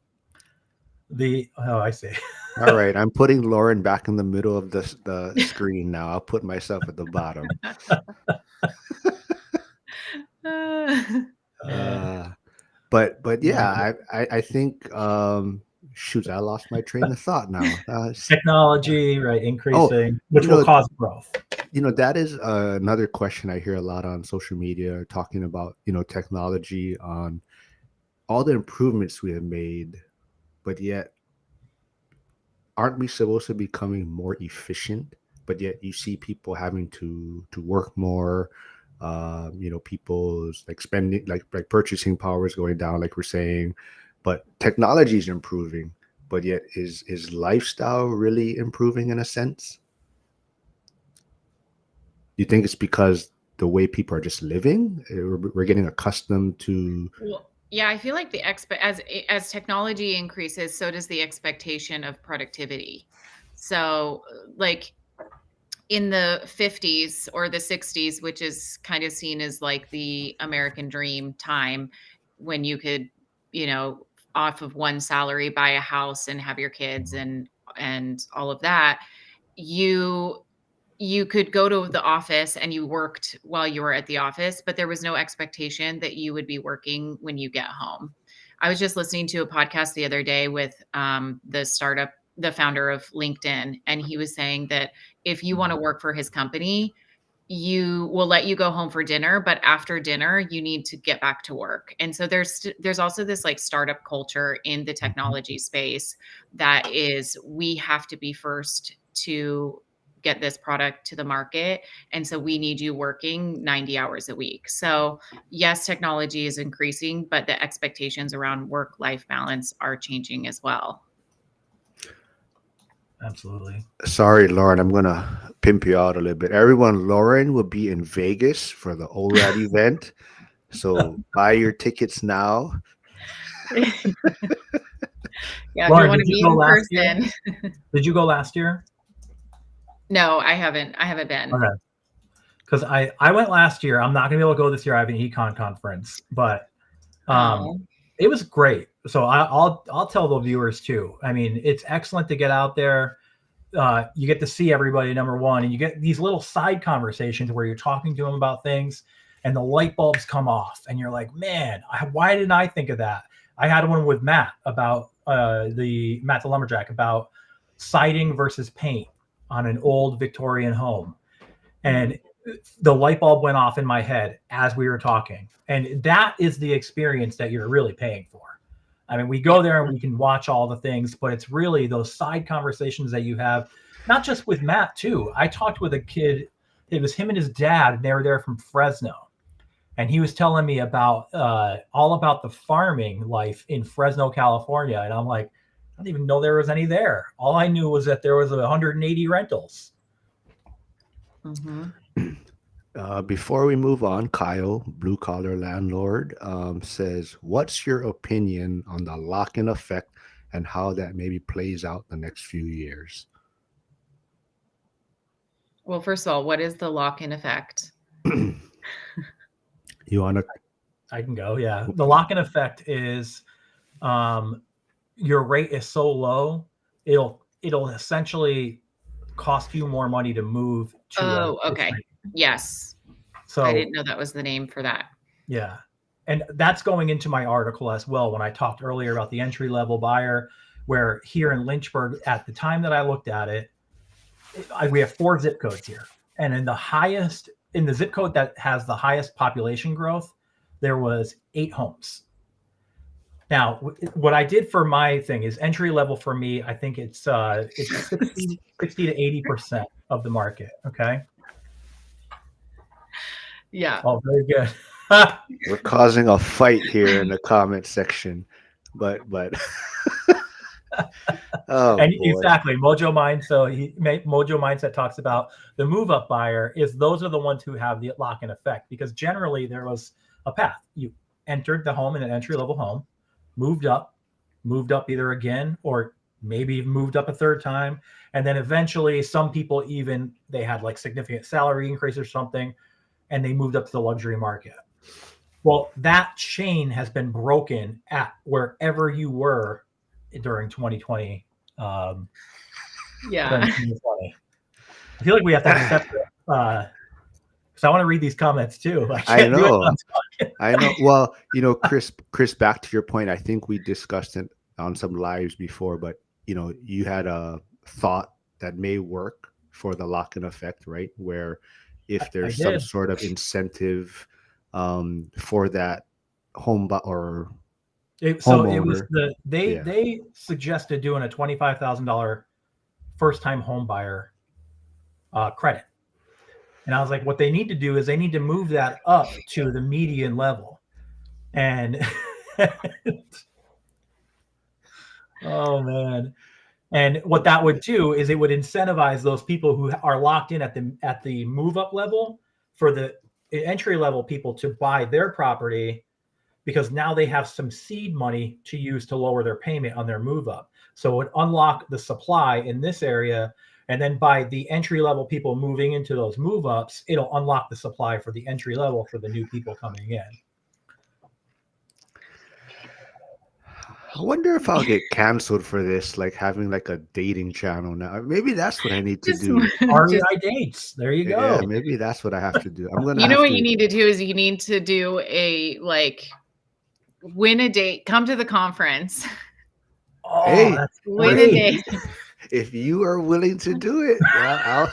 I see. All right, I'm putting Lauren back in the middle of the screen now. I'll put myself at the bottom. Uh, but yeah, I think shoot, I lost my train of thought now. Technology, right, Oh, increasing, which you will know, cause growth. that is another question I hear a lot on social media, talking about technology, on all the improvements we have made, but yet aren't we supposed to be becoming more efficient? But yet you see people having to work more. People's like spending, like purchasing power is going down, like we're saying, but technology is improving. But yet, is lifestyle really improving in a sense? You think it's because the way people are just living, we're getting accustomed to. Well, yeah, I feel like as technology increases, so does the expectation of productivity. So, like in the 50s or the 60s, which is kind of seen as like the American dream time, when you could, you know, off of one salary buy a house and have your kids and all of that, you you could go to the office and you worked while you were at the office, but there was no expectation that you would be working when you get home. I was just listening to a podcast the other day with the founder of LinkedIn, and he was saying that if you want to work for his company, you will let you go home for dinner, but after dinner you need to get back to work. And so there's also this like startup culture in the technology space that is, we have to be first to get this product to the market, and so we need you working 90 hours a week. So yes, technology is increasing, but the expectations around work life balance are changing as well. Absolutely. Sorry, Lauren, I'm gonna pimp you out a little bit. Everyone, Lauren will be in Vegas for the ORAD event, so buy your tickets now. Yeah, if you Lauren, want did to you be go in last year? person. Did you go last year? No, I haven't been. Okay. Because I went last year. I'm not gonna be able to go this year. I have an econ conference, but Oh. it was great. So I'll tell the viewers too. I mean, it's excellent to get out there. You get to see everybody, number one, and you get these little side conversations where you're talking to them about things, and the light bulbs come off, and you're like, man, why didn't I think of that? I had one with Matt about Matt the lumberjack, about siding versus paint on an old Victorian home, and the light bulb went off in my head as we were talking. And that is the experience that you're really paying for. I mean, we go there and we can watch all the things, but it's really those side conversations that you have, not just with Matt, too. I talked with a kid, it was him and his dad, and they were there from Fresno. And he was telling me about all about the farming life in Fresno, California. And I'm like, I didn't even know there was any there. All I knew was that there was 180 rentals. Mm-hmm. Before we move on, Kyle, blue collar landlord, says, "What's your opinion on the lock-in effect and how that maybe plays out the next few years?" Well, first of all, what is the lock-in effect? You want to? I can go. Yeah. The lock-in effect is your rate is so low, it'll essentially cost you more money to move to a Oh, okay. Yes. I so didn't know that was the name for that. yeah. And that's going into my article as well when I talked earlier about the entry level buyer, where here in Lynchburg, at the time that I looked at it, we have 4 zip codes here. And in the zip code that has the highest population growth, there was 8 homes. Now, what I did for my thing is entry level for me. I think it's 60 to 80% of the market. Okay. Yeah. Oh, very good. We're causing a fight here in the comment section, but Oh And boy. exactly, Mojo Mindset talks about the move up buyer is those are the ones who have the lock-in effect, because generally there was a path. You entered the home in an entry level home, moved up either again or maybe moved up a third time, and then eventually some people even they had like significant salary increase or something, and they moved up to the luxury market. Well, that chain has been broken at wherever you were during 2020. During Yeah. 2020. I feel like we have to have a separate because I want to read these comments too. I I can't do it know. on time. I know. Well, Chris, back to your point, I think we discussed it on some lives before, but you had a thought that may work for the lock-in effect, right? Where if I there's some did. sort of incentive for that or So it was homeowner, yeah. they suggested doing a $25,000 first time home buyer credit, and I was like, what they need to do is they need to move that up to the median level, and oh man. And what that would do is it would incentivize those people who are locked in at the move up level for the entry level people to buy their property, because now they have some seed money to use to lower their payment on their move up. So it would unlock the supply in this area. And then by the entry level people moving into those move ups, it'll unlock the supply for the entry level for the new people coming in. I wonder if I'll get canceled for this, like having like a dating channel now. Maybe that's what I need to Just do. just REI dates. There you Yeah, go. maybe that's what I have to do. I'm gonna you know have what you to. need to do is you need to do a like win a date, come to the conference, Oh, Hey, that's win a great. date. if you are willing to do it, I'll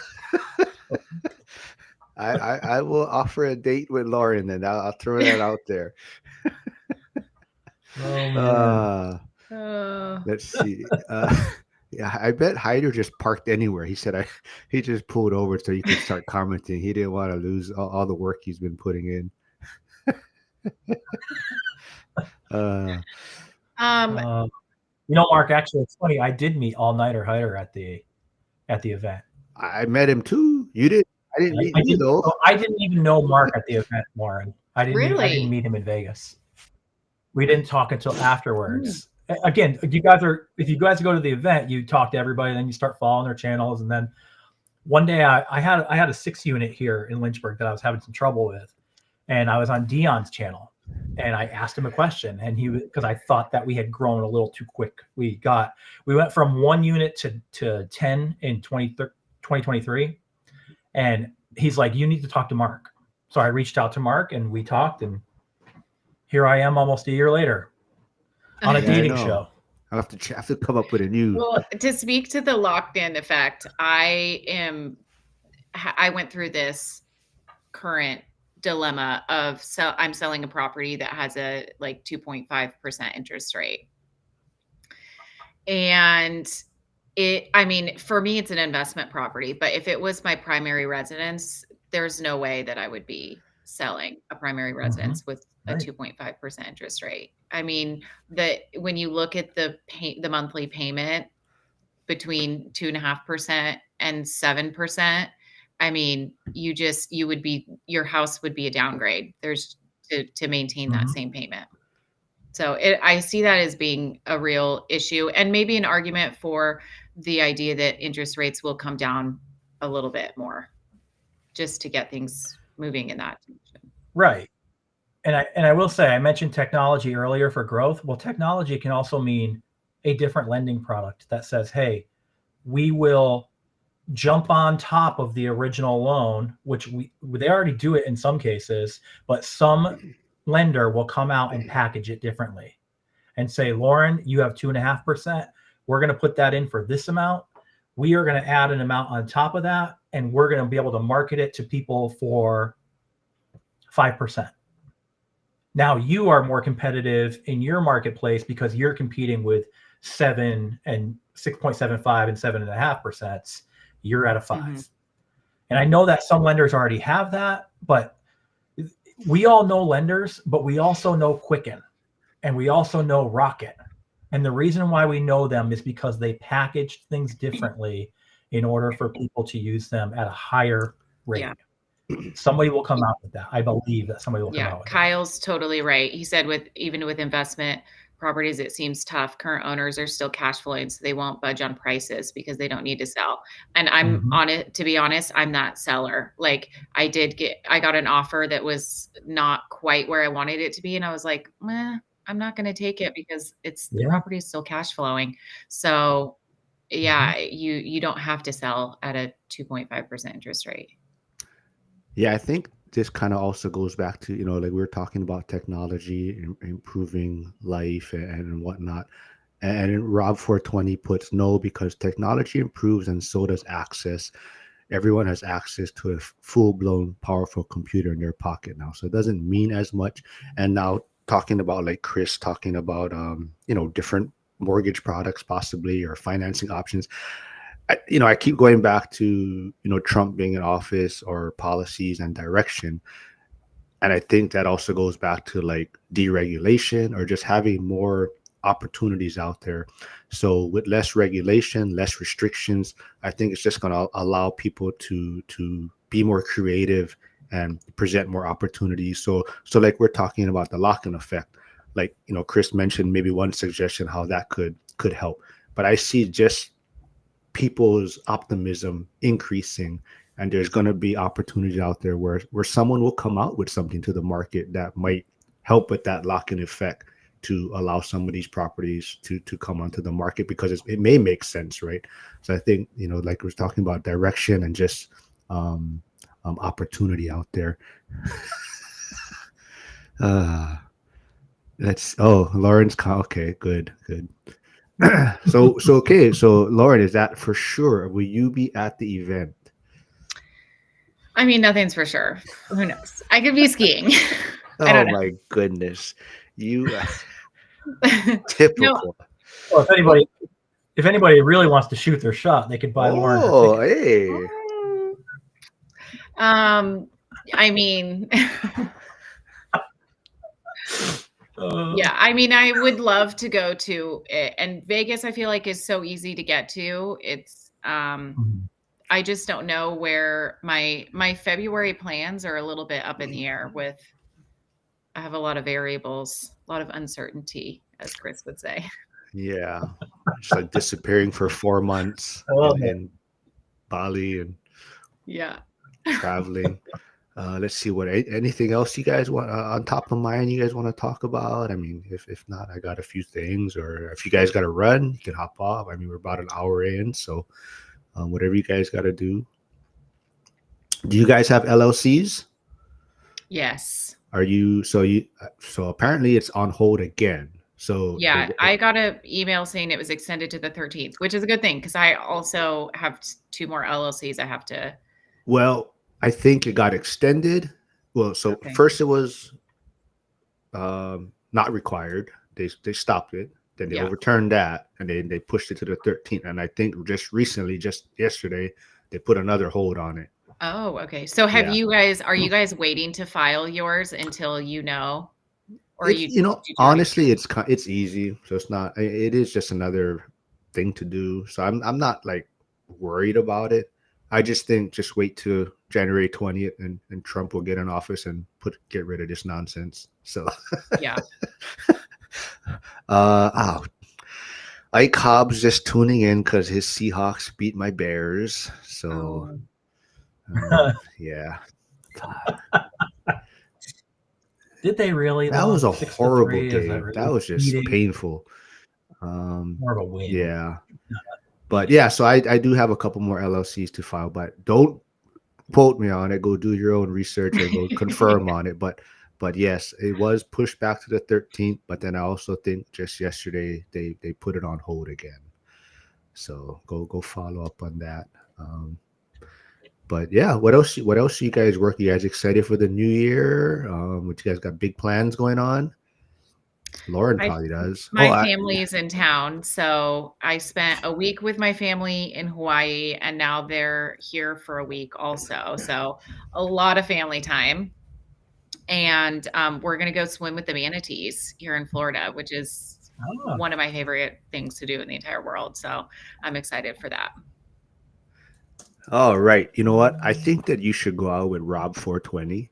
I will offer a date with Lauren, and I'll throw that out there. Oh man. Uh, Oh. let's see. Yeah, I bet Hyder just parked anywhere. He said he just pulled over so he could start commenting. He didn't want to lose all the work he's been putting in. Uh, Um, Uh, Mark, actually, it's funny. I did meet All Nighter Hider at the event. I met him too. You did. I didn't meet you though. I didn't even know Mark at the event, Lauren. I didn't really? meet him in Vegas. We didn't talk until Mm. afterwards. Again, if you guys go to the event, you talk to everybody, then you start following their channels, and then one day I had a 6 unit here in Lynchburg that I was having some trouble with, and I was on Dion's channel, and I asked him a question, and because I thought that we had grown a little too quick. We went from 1 unit to 10 in 2023, and he's like, you need to talk to Mark. So I reached out to Mark, and we talked, and here I am almost a year later on a Yeah, I dating know. show. I have to come up with a new. Well, to speak to the locked in effect, I went through this current dilemma of I'm selling a property that has a like 2.5% interest rate. And I mean, for me, it's an investment property, but if it was my primary residence, there's no way that I would be selling a primary residence with a Right. 2.5% interest rate. I mean, when you look at the monthly payment between 2.5% and 7%, I mean, your house would be a downgrade. There's to maintain that Mm-hmm. same payment. So I see that as being a real issue, and maybe an argument for the idea that interest rates will come down a little bit more just to get things moving in that direction. Right. And I will say, I mentioned technology earlier for growth. Well, technology can also mean a different lending product that says, hey, we will jump on top of the original loan, which they already do it in some cases, but some lender will come out and package it differently and say, Lauren, you have 2.5%. We're going to put that in for this amount. We are going to add an amount on top of that, and we're going to be able to market it to people for 5%. Now you are more competitive in your marketplace because you're competing with 7 and 6.75 and 7.5%. You're at a 5. Mm-hmm. And I know that some lenders already have that, but we all know lenders, but we also know Quicken, and we also know Rocket. And the reason why we know them is because they packaged things differently in order for people to use them at a higher Yeah. rate. Somebody will come out with that. I believe that somebody will come Yeah, out with that. Kyle's totally right. He said with even with investment properties, it seems tough. Current owners are still cash flowing, so they won't budge on prices because they don't need to sell. And I'm Mhm. on it, to be honest, I'm that seller. Like I got an offer that was not quite where I wanted it to be. And I was like, meh, I'm not going to take it because it's the Yeah. property is still cash flowing. So Mhm. yeah, you don't have to sell at a 2.5% interest rate. Yeah, I think this kind of also goes back to, like we were talking about technology and improving life and whatnot. And Rob 420 puts no, because technology improves and so does access. Everyone has access to a full blown, powerful computer in their pocket now. So it doesn't mean as much. And now talking about like Chris talking about, different mortgage products possibly or financing options. I keep going back to, Trump being in office or policies and direction. And I think that also goes back to like deregulation or just having more opportunities out there. So with less regulation, less restrictions, I think it's just going to allow people to be more creative and present more opportunities. So like we're talking about the lock-in effect. Like, Chris mentioned maybe one suggestion how that could help. But I see just people's optimism increasing, and there's going to be opportunities out there where someone will come out with something to the market that might help with that lock-in effect to allow some of these properties to come onto the market because it may make sense, right? So I think, like we're talking about direction and just um, opportunity out there. uh Lauren's okay, good. So okay, so Lauren, is that for sure? Will you be at the event? I mean, nothing's for sure. Who knows? I could be skiing. I Oh don't my goodness, you know. No. typical. Well, if anybody really wants to shoot their shot, they could buy Lauren her Oh, ticket. hey. Um, I mean, Uh, yeah, I mean, I would love to go to it. And Vegas, I feel like is so easy to get to. mhm. I just don't know where my February plans are a little bit up in the air with I have a lot of variables, a lot of uncertainty, as Chris would say. Yeah, just like disappearing for 4 months I in love it. in Bali and Yeah. traveling. Let's see what anything else you guys want on top of mind. You guys want to talk about? I mean, if not, I got a few things. Or if you guys got to run, you can hop off. I mean, we're about an hour in, so whatever you guys got to do. Do you guys have LLCs? Yes. Are you so apparently it's on hold again. So Yeah, I got a email saying it was extended to the 13th, which is a good thing because I also have two more LLCs I have to. well, I think it got extended. Well, so Okay. first it was not required. They stopped it. Then they Yeah. overturned that, and they pushed it to the 13th. And I think just recently, just yesterday, they put another hold on it. Oh, okay. So Yeah, are you guys waiting to file yours until you know, or it's you did you already? honestly it's easy. So it's not. It is just another thing to do. So I'm not like worried about it. I just think just wait till January 20th, and Trump will get in office and get rid of this nonsense. So Yeah. oh, Ike Hobbs just tuning in because his Seahawks beat my Bears. So, Oh, yeah, Did they really that was though? a Six to horrible three? Is that game. really That was just cheating? painful. Um, More of a win. yeah, but yeah, so I do have a couple more LLCs to file, but don't quote me on it. Go do your own research or go confirm on it. But yes, it was pushed back to the 13th. But then I also think just yesterday they put it on hold again. So go follow up on that. But yeah, what else? What else are you guys working? You guys excited for the new year? What you guys got big plans going on? Lauren I probably does. my family's in town, so I spent a week with my family in Hawaii, and now they're here for a week also. So a lot of family time. And we're gonna go swim with the manatees here in Florida, which is Ah, one of my favorite things to do in the entire world. So I'm excited for that. All right. You know what? I think that you should go out with Rob 420.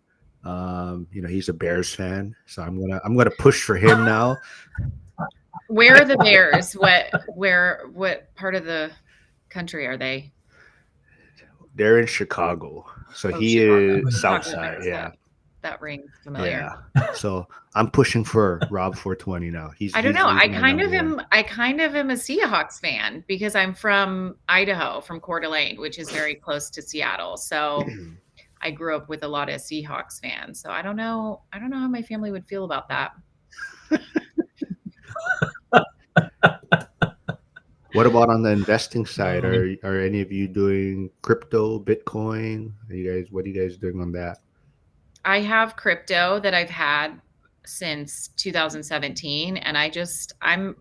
He's a Bears fan, so I'm gonna push for him now. Where are the Bears? What part of the country are they? They're in Chicago, so Oh, he Chicago. is South Chicago Side. Bears. Yeah, That rings familiar. yeah. So I'm pushing for Rob 420 now. He's I don't he's know. he's my number one. I kind of am a Seahawks fan because I'm from Idaho, from Coeur d'Alene, which is very close to Seattle. So I grew up with a lot of Seahawks fans. So I don't know. I don't know how my family would feel about that. What about on the investing side? um, Are any of you doing crypto, Bitcoin? What are you guys doing on that? I have crypto that I've had since 2017, and I'm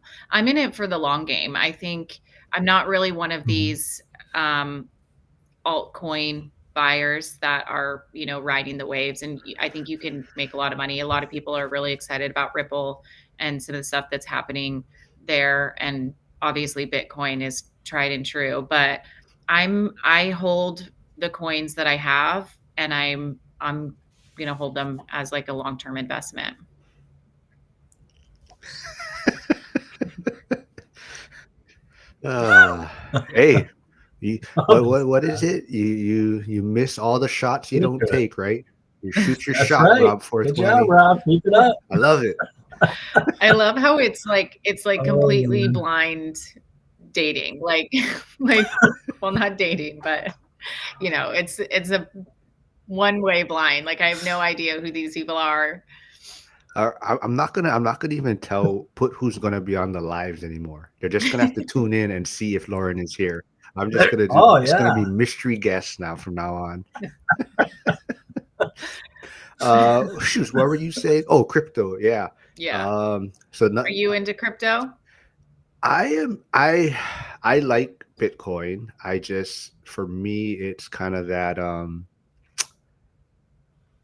in it for the long game. I think I'm not really one of mhm. these um altcoin buyers that are, riding the waves, and I think you can make a lot of money. A lot of people are really excited about Ripple and some of the stuff that's happening there, and obviously Bitcoin is tried and true, but I hold the coins that I have, and I'm going to hold them as like a long-term investment. Uh, hey, Oh, what is it? You miss all the shots you good don't to it. take, right? You shoot your That's shot, right. Rob Good job, 420. Rob. Keep it up. I love it. I love how it's like Oh completely man. blind dating. Like like well, not dating, but it's a one-way blind. Like I have no idea who these people are. I'm not gonna even put who's gonna be on the lives anymore. They're just gonna have to tune in and see if Lauren is here. I'm just gonna do. Oh It's gonna be yeah. mystery guests now from now on. Shoes. What were you saying? Oh, crypto. Yeah. Yeah. So Are not, you into crypto? I am. I like Bitcoin. For me, it's kind of that.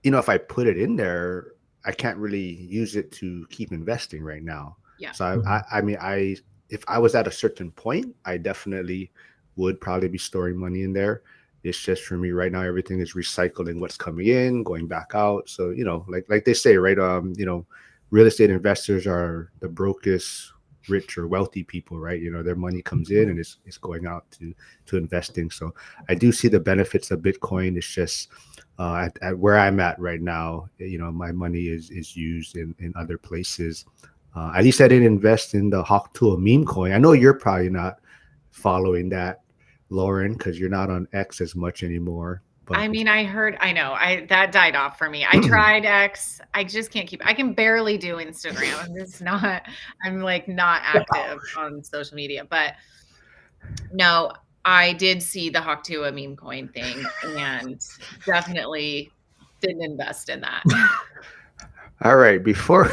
If I put it in there, I can't really use it to keep investing right now. Yeah. So Mhm. I mean, if I was at a certain point, I definitely would probably be storing money in there. It's just for me right now, everything is recycling what's coming in, going back out. So, like they say, right? Real estate investors are the brokest rich or wealthy people, right? Their money comes in and it's going out to investing. So I do see the benefits of Bitcoin. It's just at where I'm at right now, my money is used in other places. At least I didn't invest in the Hawk Tool meme coin. I know you're probably not following that, Lauren, because you're not on X as much anymore. But I mean, I know, that died off for me. I tried X. I just can't keep, I can barely do Instagram. I'm like not active on social media, but no, I did see the Haktua meme coin thing and definitely didn't invest in that. all right, before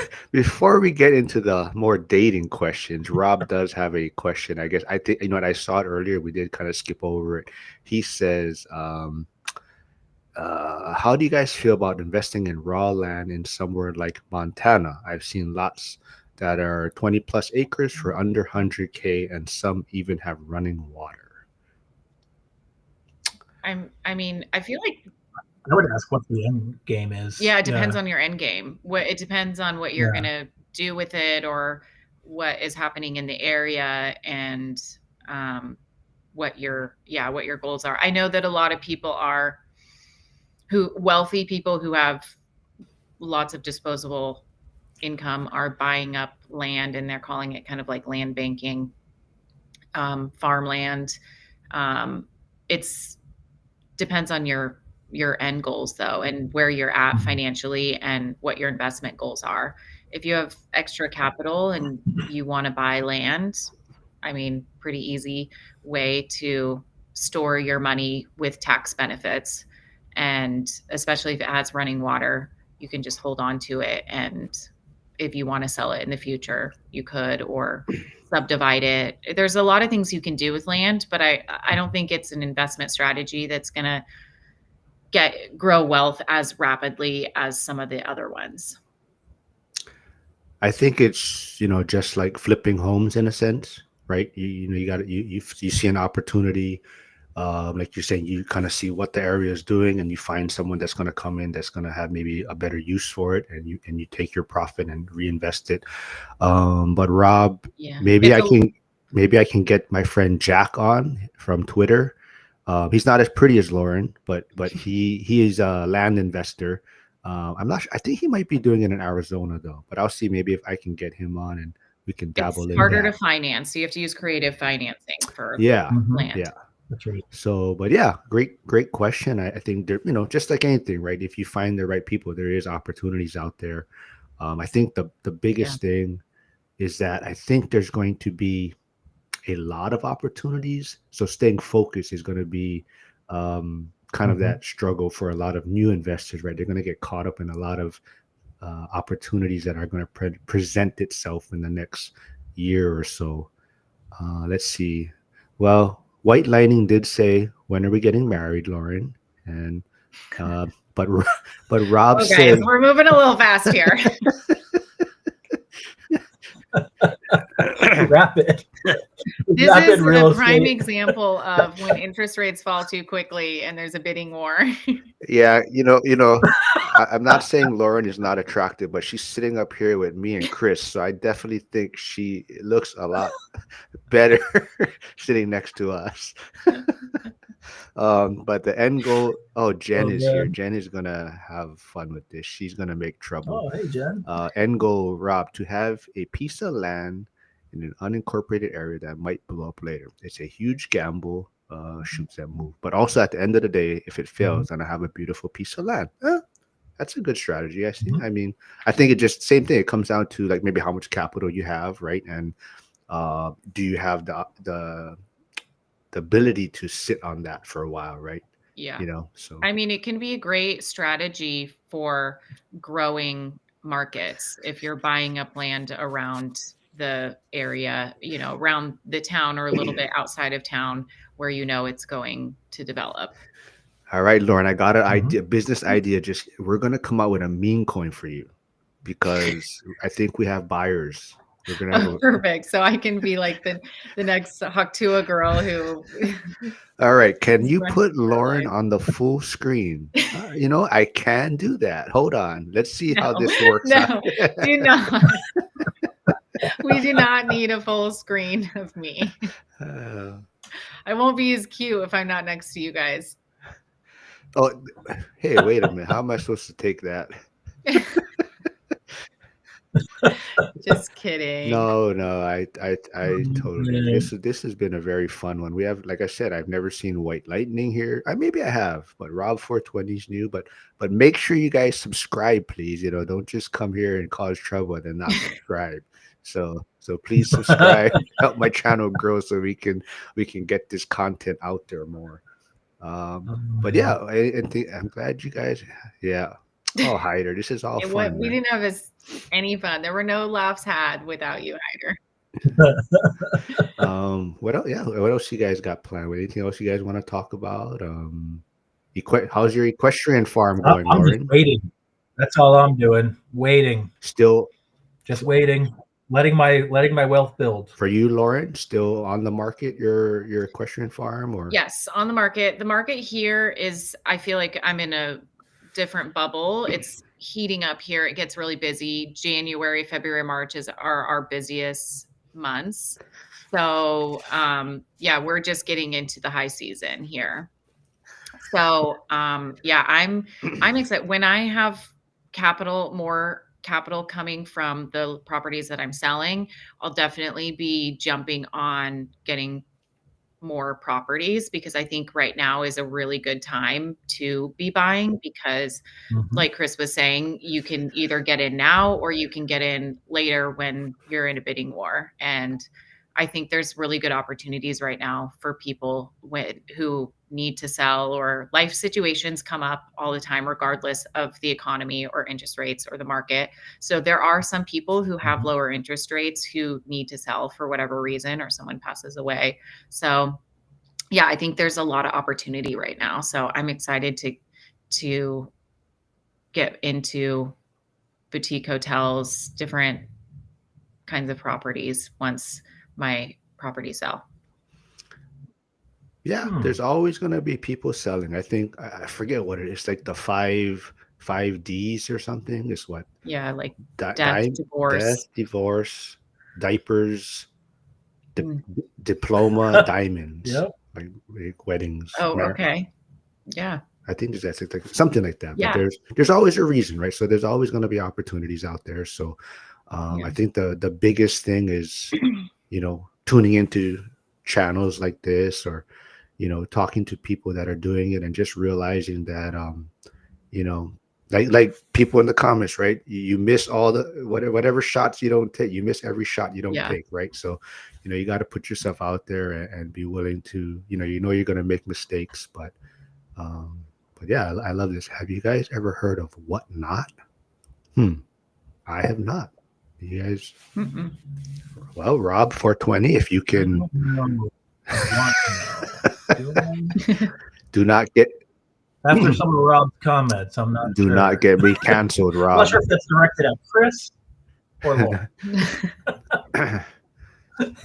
we get into the more dating questions, Rob does have a question. I think what I saw it earlier. We did kind of skip over it. He says, how do you guys feel about investing in raw land in somewhere like Montana? I've seen lots that are 20 plus acres for under 100K, and some even have running water. I mean, I feel like, I would ask what the end game is. yeah, it depends Yeah. on your end game. It depends on what you're Yeah. gonna do with it, or what is happening in the area, and um, what your goals are. I know that a lot of people are who wealthy people who have lots of disposable income are buying up land, and they're calling it kind of like land banking, farmland. It's depends on your end goals though, and where you're at Mhm. financially and what your investment goals are. If you have extra capital and you want to buy land, I mean, pretty easy way to store your money with tax benefits, and especially if it has running water, you can just hold on to it, and if you want to sell it in the future, you could, or subdivide it. There's a lot of things you can do with land, but I don't think it's an investment strategy that's going to get grow wealth as rapidly as some of the other ones. I think it's, just like flipping homes in a sense, right? You got you see an opportunity, like you're saying, you kind of see what the area is doing, and you find someone that's going to come in that's going to have maybe a better use for it, and you take your profit and reinvest it. But Rob, Yeah. maybe It's I a can maybe I can get my friend Jack on from Twitter. He's not as pretty as Lauren, but he is a land investor. I'm not sure. I think he might be doing it in Arizona though. But I'll see maybe if I can get him on and we can it's dabble in harder to that. finance, so you have to use creative financing for Yeah, Mhm. land. yeah. That's right. So, but yeah, great question. I think there, just like anything, right? If you find the right people, there is opportunities out there. I think the Yeah. biggest thing is that I think there's going to be a lot of opportunities. So staying focused is going to be kind of Mhm. that struggle for a lot of new investors, right? They're going to get caught up in a lot of opportunities that are going to present itself in the next year or so. Let's see. Well, White Lightning did say, "When are we getting married, Lauren?" And uh, but but Rob Oh, guys, said, we're moving a little fast here. Rapid, This rapid is real a prime estate. example of when interest rates fall too quickly and there's a bidding war. "Yeah, I'm not saying Lauren is not attractive, but she's sitting up here with me and Chris, so I definitely think she looks a lot better sitting next to us." But the end goal. Oh, Jen Oh is here. man. Jen is gonna have fun with this. She's gonna make trouble. Oh hey Jen. End goal, Rob, to have a piece of land in an unincorporated area that might blow up later. It's a huge gamble. Shoots that move, but also at the end of the day, if it Mhm. fails, then I have a beautiful piece of land. That's a good strategy. I see. Mhm. I mean, I think it just same thing. It comes down to like maybe how much capital you have, right? And do you have the ability to sit on that for a while, right? Yeah. So I mean, it can be a great strategy for growing markets if you're buying up land around the area, around the town or a little bit outside of town where it's going to develop. all right, Lauren, I got an Mhm. idea, business idea. Just we're gonna come out with a meme coin for you because I think we have buyers. We're gonna have Oh, a. perfect. So I can be like the next Haktua girl who All right, can is you running put for Lauren life. on the full screen? I can do that. Hold on, let's see how No, this works out. no, do not. We do not need a full screen of me. Uh, I won't be as cute if I'm not next to you guys. oh, hey, wait a minute. How am I supposed to take that? Just kidding. No, no, I Oh, totally. man. This has been a very fun one. We have, like I said, I've never seen White Lightning here. Maybe I have, but Rob 420 is new. But make sure you guys subscribe, please. Don't just come here and cause trouble and then not subscribe. So please subscribe, help my channel grow so we can get this content out there more. Oh But yeah, man. I'm glad you guys. Yeah. Oh, Hyder, this is all fun, We man. didn't have any fun. There were no laughs had without you, Hyder. What else? Yeah, what else you guys got planned? Anything else you guys want to talk about? How's your equestrian farm going, I'm just Lauren? waiting. That's all I'm doing. Waiting. Still Just f- waiting. Letting my wealth build. for you, Lauren? Still on the market? Your equestrian farm, or Yes, on the market. The market here is, I feel like I'm in a different bubble. It's heating up here. It gets really busy. January, February, March are our busiest months. So, yeah, we're just getting into the high season here. So, yeah, I'm excited when I have more capital coming from the properties that I'm selling. I'll definitely be jumping on getting more properties because I think right now is a really good time to be buying because Mhm. like Chris was saying, you can either get in now or you can get in later when you're in a bidding war. And I think there's really good opportunities right now for people who need to sell or life situations come up all the time, regardless of the economy or interest rates or the market. So there are some people who have Mhm. lower interest rates who need to sell for whatever reason or someone passes away. So yeah, I think there's a lot of opportunity right now. So I'm excited to get into boutique hotels, different kinds of properties once my properties sell. Yeah, there's always going to be people selling. I think I forget what it is, like the five D's or something. Is what Yeah, like di- death, di- divorce. death, divorce, diapers, Mm. diploma, diamonds, Yep. like weddings. Oh, okay. Yeah. I think that's like something like that. But Yeah. there's always a reason, right? So there's always going to be opportunities out there. So I Yeah. think the biggest thing is, tuning into channels like this, or talking to people that are doing it, and just realizing that you know like people in the comments, right? You miss all the whatever shots you don't take. You miss every shot you don't Yeah. take, right? So you got to put yourself out there, and be willing to, you're going to make mistakes, um but yeah, I love this. Have you guys ever heard of Whatnot? I have not. You guys? Mm-mm. Well, Rob 420, if you can. Do not get After some of Rob's comments, I'm not do sure. not get me canceled, I'm Rob. not sure if that's directed at Chris or Lauren.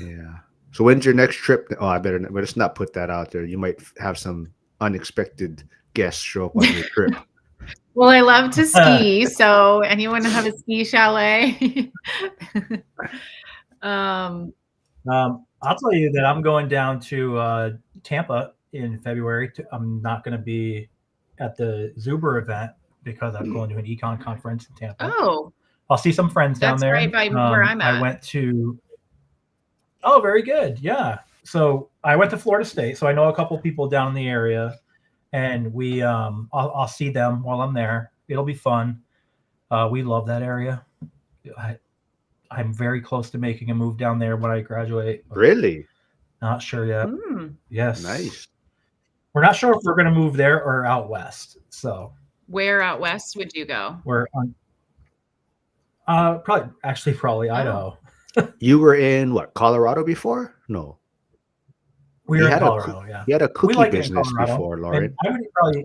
Yeah. So when's your next trip? Oh, I better let's not put that out there. You might have some unexpected guests show up on your trip. Well, I love to ski, so anyone have a ski chalet? I'll tell you that I'm going down to Tampa in February. I'm not going to be at the Zuber event because I'm going to an econ conference in Tampa. Oh, I'll see some friends down that's there. right by where I'm at. I went to. Oh, very good. Yeah. So I went to Florida State, so I know a couple people down in the area, and I'll see them while I'm there. It'll be fun. We love that area. I'm very close to making a move down there when I graduate. Really? Not sure yet. Yes. Nice. We're not sure if we're going to move there or out west. So where out west would you go? We're on. Probably Idaho. You were in what, Colorado before? No. We were in Colorado. Yeah. You had a cookie business before, Lauren.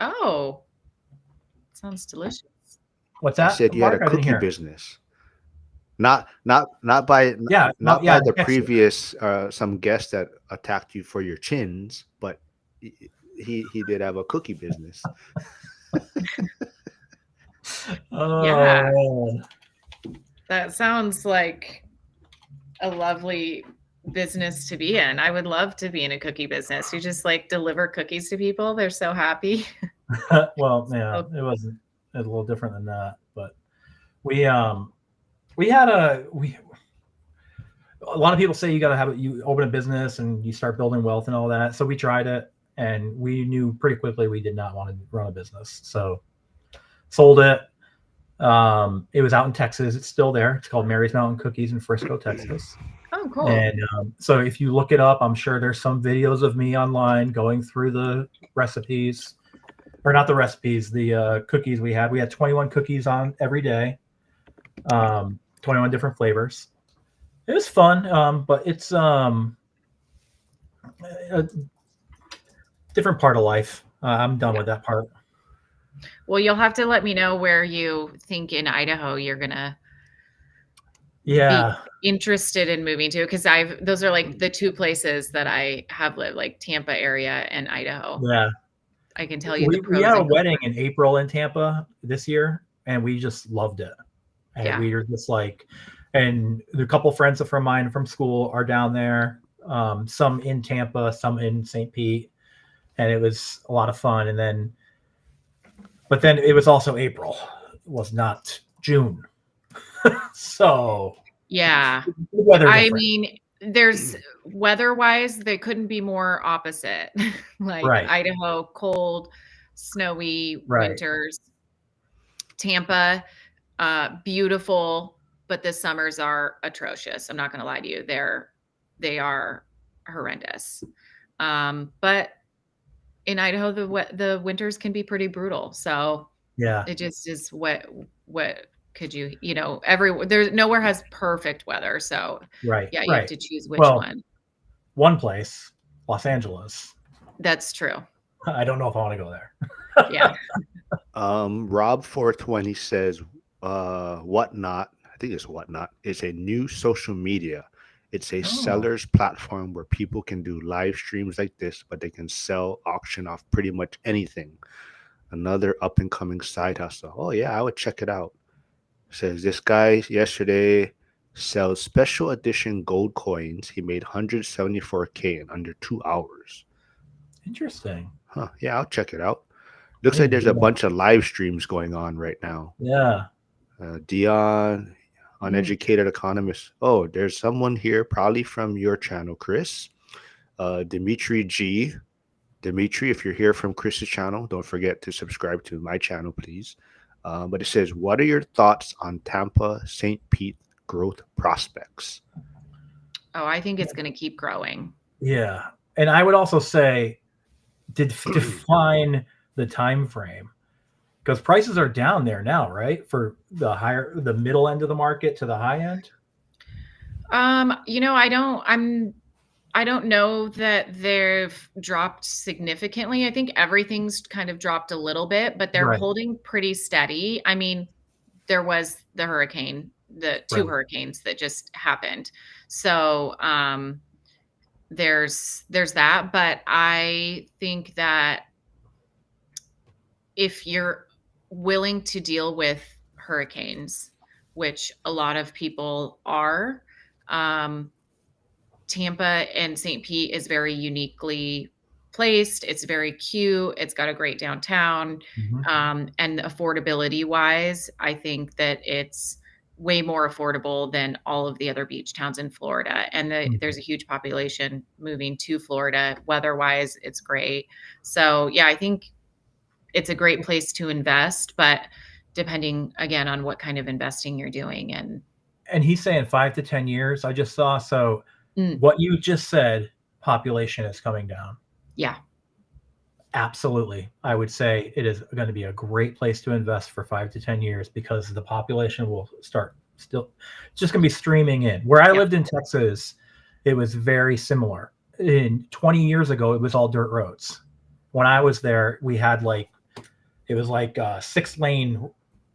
Oh, sounds delicious. What's that? You said you had a cookie business. Not by the previous some guest that attacked you for your chins, but he did have a cookie business. Yeah, that sounds like a lovely business to be in. I would love to be in a cookie business. You just like deliver cookies to people. They're so happy. Well, yeah, it was a little different than that, but a lot of people say you open a business and you start building wealth and all that. So we tried it, and we knew pretty quickly we did not want to run a business. So sold it. It was out in Texas. It's still there. It's called Mary's Mountain Cookies in Frisco, Texas. Oh, cool. And so if you look it up, I'm sure there's some videos of me online going through the recipes, or not the recipes, the cookies we had. We had 21 cookies on every day, 21 different flavors. It was fun, but it's a different part of life. I'm done with that part. Well, you'll have to let me know where you think in Idaho you're gonna be interested in moving to, because those are like the two places that I have lived, like Tampa area and Idaho. Yeah, I can tell you we had a wedding in April in Tampa this year, and we just loved it. And we were just like, and a couple friends of mine from school are down there, some in Tampa, some in St. Pete, and it was a lot of fun. But then it was also April. It was not June. So yeah, mean, there's weather-wise, they couldn't be more opposite. Like Idaho, cold, snowy winters. Tampa, beautiful, but the summers are atrocious. I'm not going to lie to you. They are horrendous. But in Idaho, the winters can be pretty brutal. So yeah, it just is what could you, there's nowhere has perfect weather. So you have to choose which one. One place, Los Angeles. That's true. I don't know if I want to go there. Yeah. Rob 420 says, Whatnot. think it's Whatnot. It's a new social media. It's a Oh, seller's platform where people can do live streams like this, but they can sell, auction off pretty much anything. Another up and coming side hustle. Oh yeah, I would check it out. Says this guy yesterday sells special edition gold coins. He made 174K in under 2 hours. interesting. Huh. Yeah, I'll check it out. I Looks like need to there's do a that. bunch of live streams going on right now. Yeah. Dion, Mm. uneducated economist. Oh, there's someone here, probably from your channel, Chris. Dimitri G. Dimitri, if you're here from Chris's channel, don't forget to subscribe to my channel, please. But it says, what are your thoughts on Tampa St. Pete growth prospects? Oh, I think it's going to keep growing. Yeah. And I would also say, define the time frame, because prices are down there now, right? For the middle end of the market to the high end. I don't know that they've dropped significantly. I think everything's kind of dropped a little bit, but they're Right. holding pretty steady. I mean, there was the two Right. hurricanes that just happened. So, there's that, but I think that if you're willing to deal with hurricanes, which a lot of people are, um, Tampa and St. Pete is very uniquely placed. It's very cute. It's got a great downtown. Mhm. And affordability wise, I think that it's way more affordable than all of the other beach towns in Florida. And there's a huge population moving to Florida. Weather wise, it's great. So, yeah, I think it's a great place to invest, but depending again on what kind of investing you're doing. And And he's saying 5 to 10 years. I just saw. So mm, what you just said, population is coming down. yeah, Absolutely. I would say it is going to be a great place to invest for 5 to 10 years, because the population will start still, it's just going to be streaming in. Where I yeah, lived in Texas, it was very similar. In 20 years ago, it was all dirt roads. When I was there, we had it was like 6 lane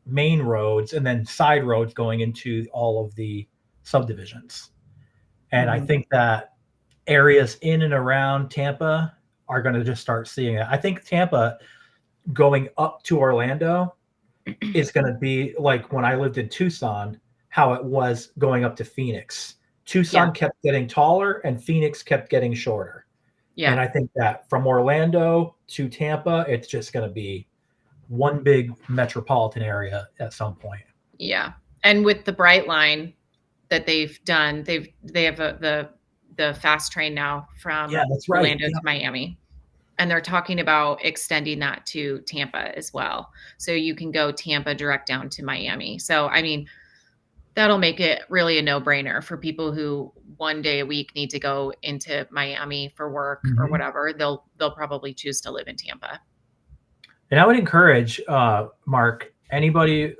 main roads and then side roads going into all of the subdivisions. And I mhm, think that areas in and around Tampa are going to just start seeing it. I think Tampa going up to Orlando is going to be like when I lived in Tucson, how it was going up to Phoenix. yeah, Tucson kept getting taller and Phoenix kept getting shorter. And yeah. I think that from Orlando to Tampa, it's just going to be one big metropolitan area at some point. Yeah. And with the Bright Line that they've done, they have the fast train now Yeah, from that's right. Orlando Yeah. to Miami. And they're talking about extending that to Tampa as well. So you can go Tampa direct down to Miami. So I mean, that'll make it really a no-brainer for people who one day a week need to go into Miami for work or Mhm. whatever. They'll probably choose to live in Tampa. And I would encourage, Mark, anybody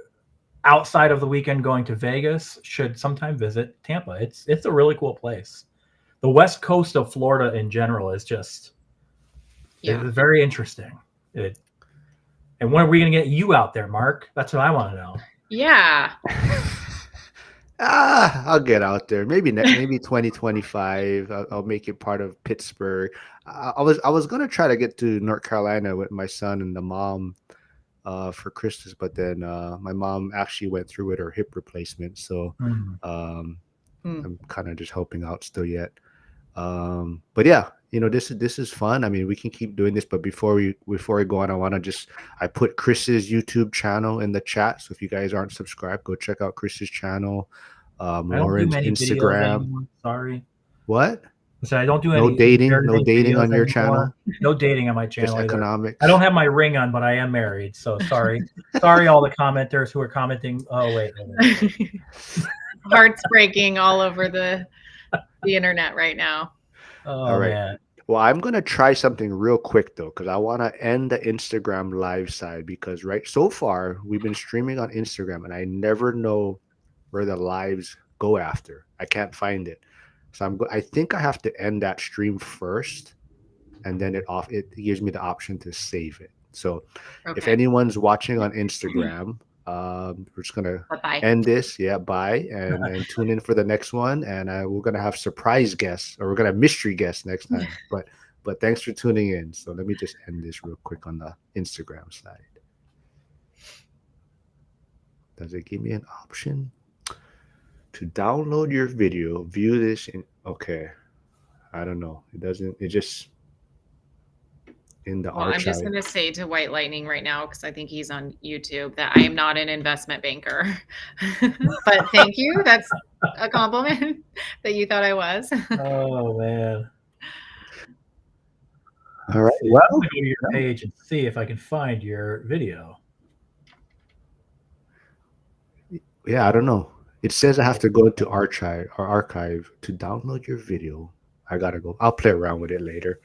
outside of the weekend going to Vegas should sometime visit Tampa. It's a really cool place. The west coast of Florida in general is just, Yeah. it's very interesting. And when are we going to get you out there, Mark? That's what I want to know. Yeah. I'll get out there. Maybe 2025. I'll make it part of Pittsburgh. I was gonna try to get to North Carolina with my son and the mom for Christmas, but then my mom actually went through with her hip replacement, so Mm. um, Mm. I'm kind of just helping out still yet. But yeah, this is fun. I mean, we can keep doing this, but before we go on, I put Chris's YouTube channel in the chat. So if you guys aren't subscribed, go check out Chris's channel. I don't do Lauren's many videos Instagram. anymore. Sorry. What? I said I don't do No any dating? No very dating videos on your anymore. channel? No dating on my Just channel either. I economics? don't have my ring on, but I am married. So sorry. Sorry, all the commenters who are commenting. Oh, wait. Hearts breaking all over the internet right now. All Oh, right. man. Well, I'm gonna try something real quick though, because I want to end the Instagram live side because right so far we've been streaming on Instagram and I never know where the lives go after. I can't find it. So I think I have to end that stream first and then it gives me the option to save it. So if Okay. anyone's watching on Instagram, We're just gonna Bye-bye. end this. Yeah, bye, and tune in for the next one. And we're gonna have surprise guests, or we're gonna have mystery guests next time. But thanks for tuning in. So let me just end this real quick on the Instagram side. Does it give me an option to download your video? View this in. Okay, I don't know. It doesn't. It just in the Well, I'm just archive. gonna say to White Lightning right now, because I think he's on YouTube, that I am not an investment banker. But thank you. That's a compliment that you thought I was. Oh man. All Let's right. see. I'm Well, gonna go to your page and see if I can find your video. yeah, I don't know. It says I have to go into archive to download your video. I gotta go. I'll play around with it later.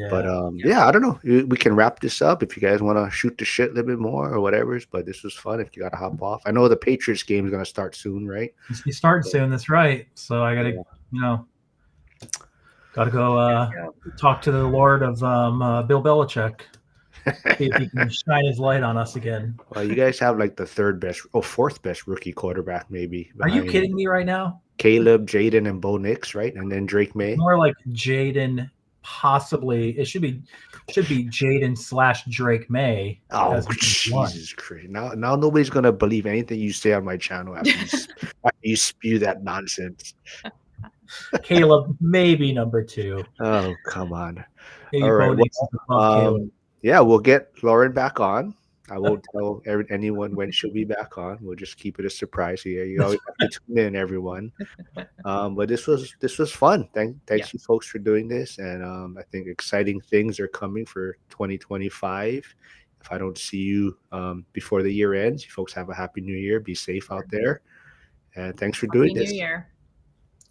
But Yeah. yeah, I don't know. We can wrap this up if you guys want to shoot the shit a little bit more or whatever. But this was fun. If you gotta hop off, I know the Patriots game is gonna start soon, right? He's starting So, soon. That's right. So I gotta, yeah. gotta go talk to the Lord of Bill Belichick. See if he can shine his light on us again. Well, you guys have like the third best, fourth best rookie quarterback maybe Are you behind kidding me right now? Caleb, Jaden, and Bo Nix, right? And then Drake May. More like Jaden, possibly. It should be Jaden / Drake May. Oh, As Jesus Christ! Now nobody's gonna believe anything you say on my channel after you spew that nonsense. Caleb, maybe number 2. Oh, come on! Maybe All right, Bo Nix is above Caleb. yeah, we'll get Lauren back on. I won't tell anyone when she'll be back on. We'll just keep it a surprise here. You always have to tune in, everyone. But this was fun. Thanks you folks for doing this, and I think exciting things are coming for 2025. If I don't see you before the year ends, you folks have a happy new year. Be safe out there, and thanks for doing Happy New this. Year.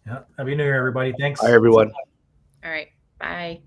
Yeah. Happy New Year, everybody. Thanks. Bye, everyone. All right. Bye.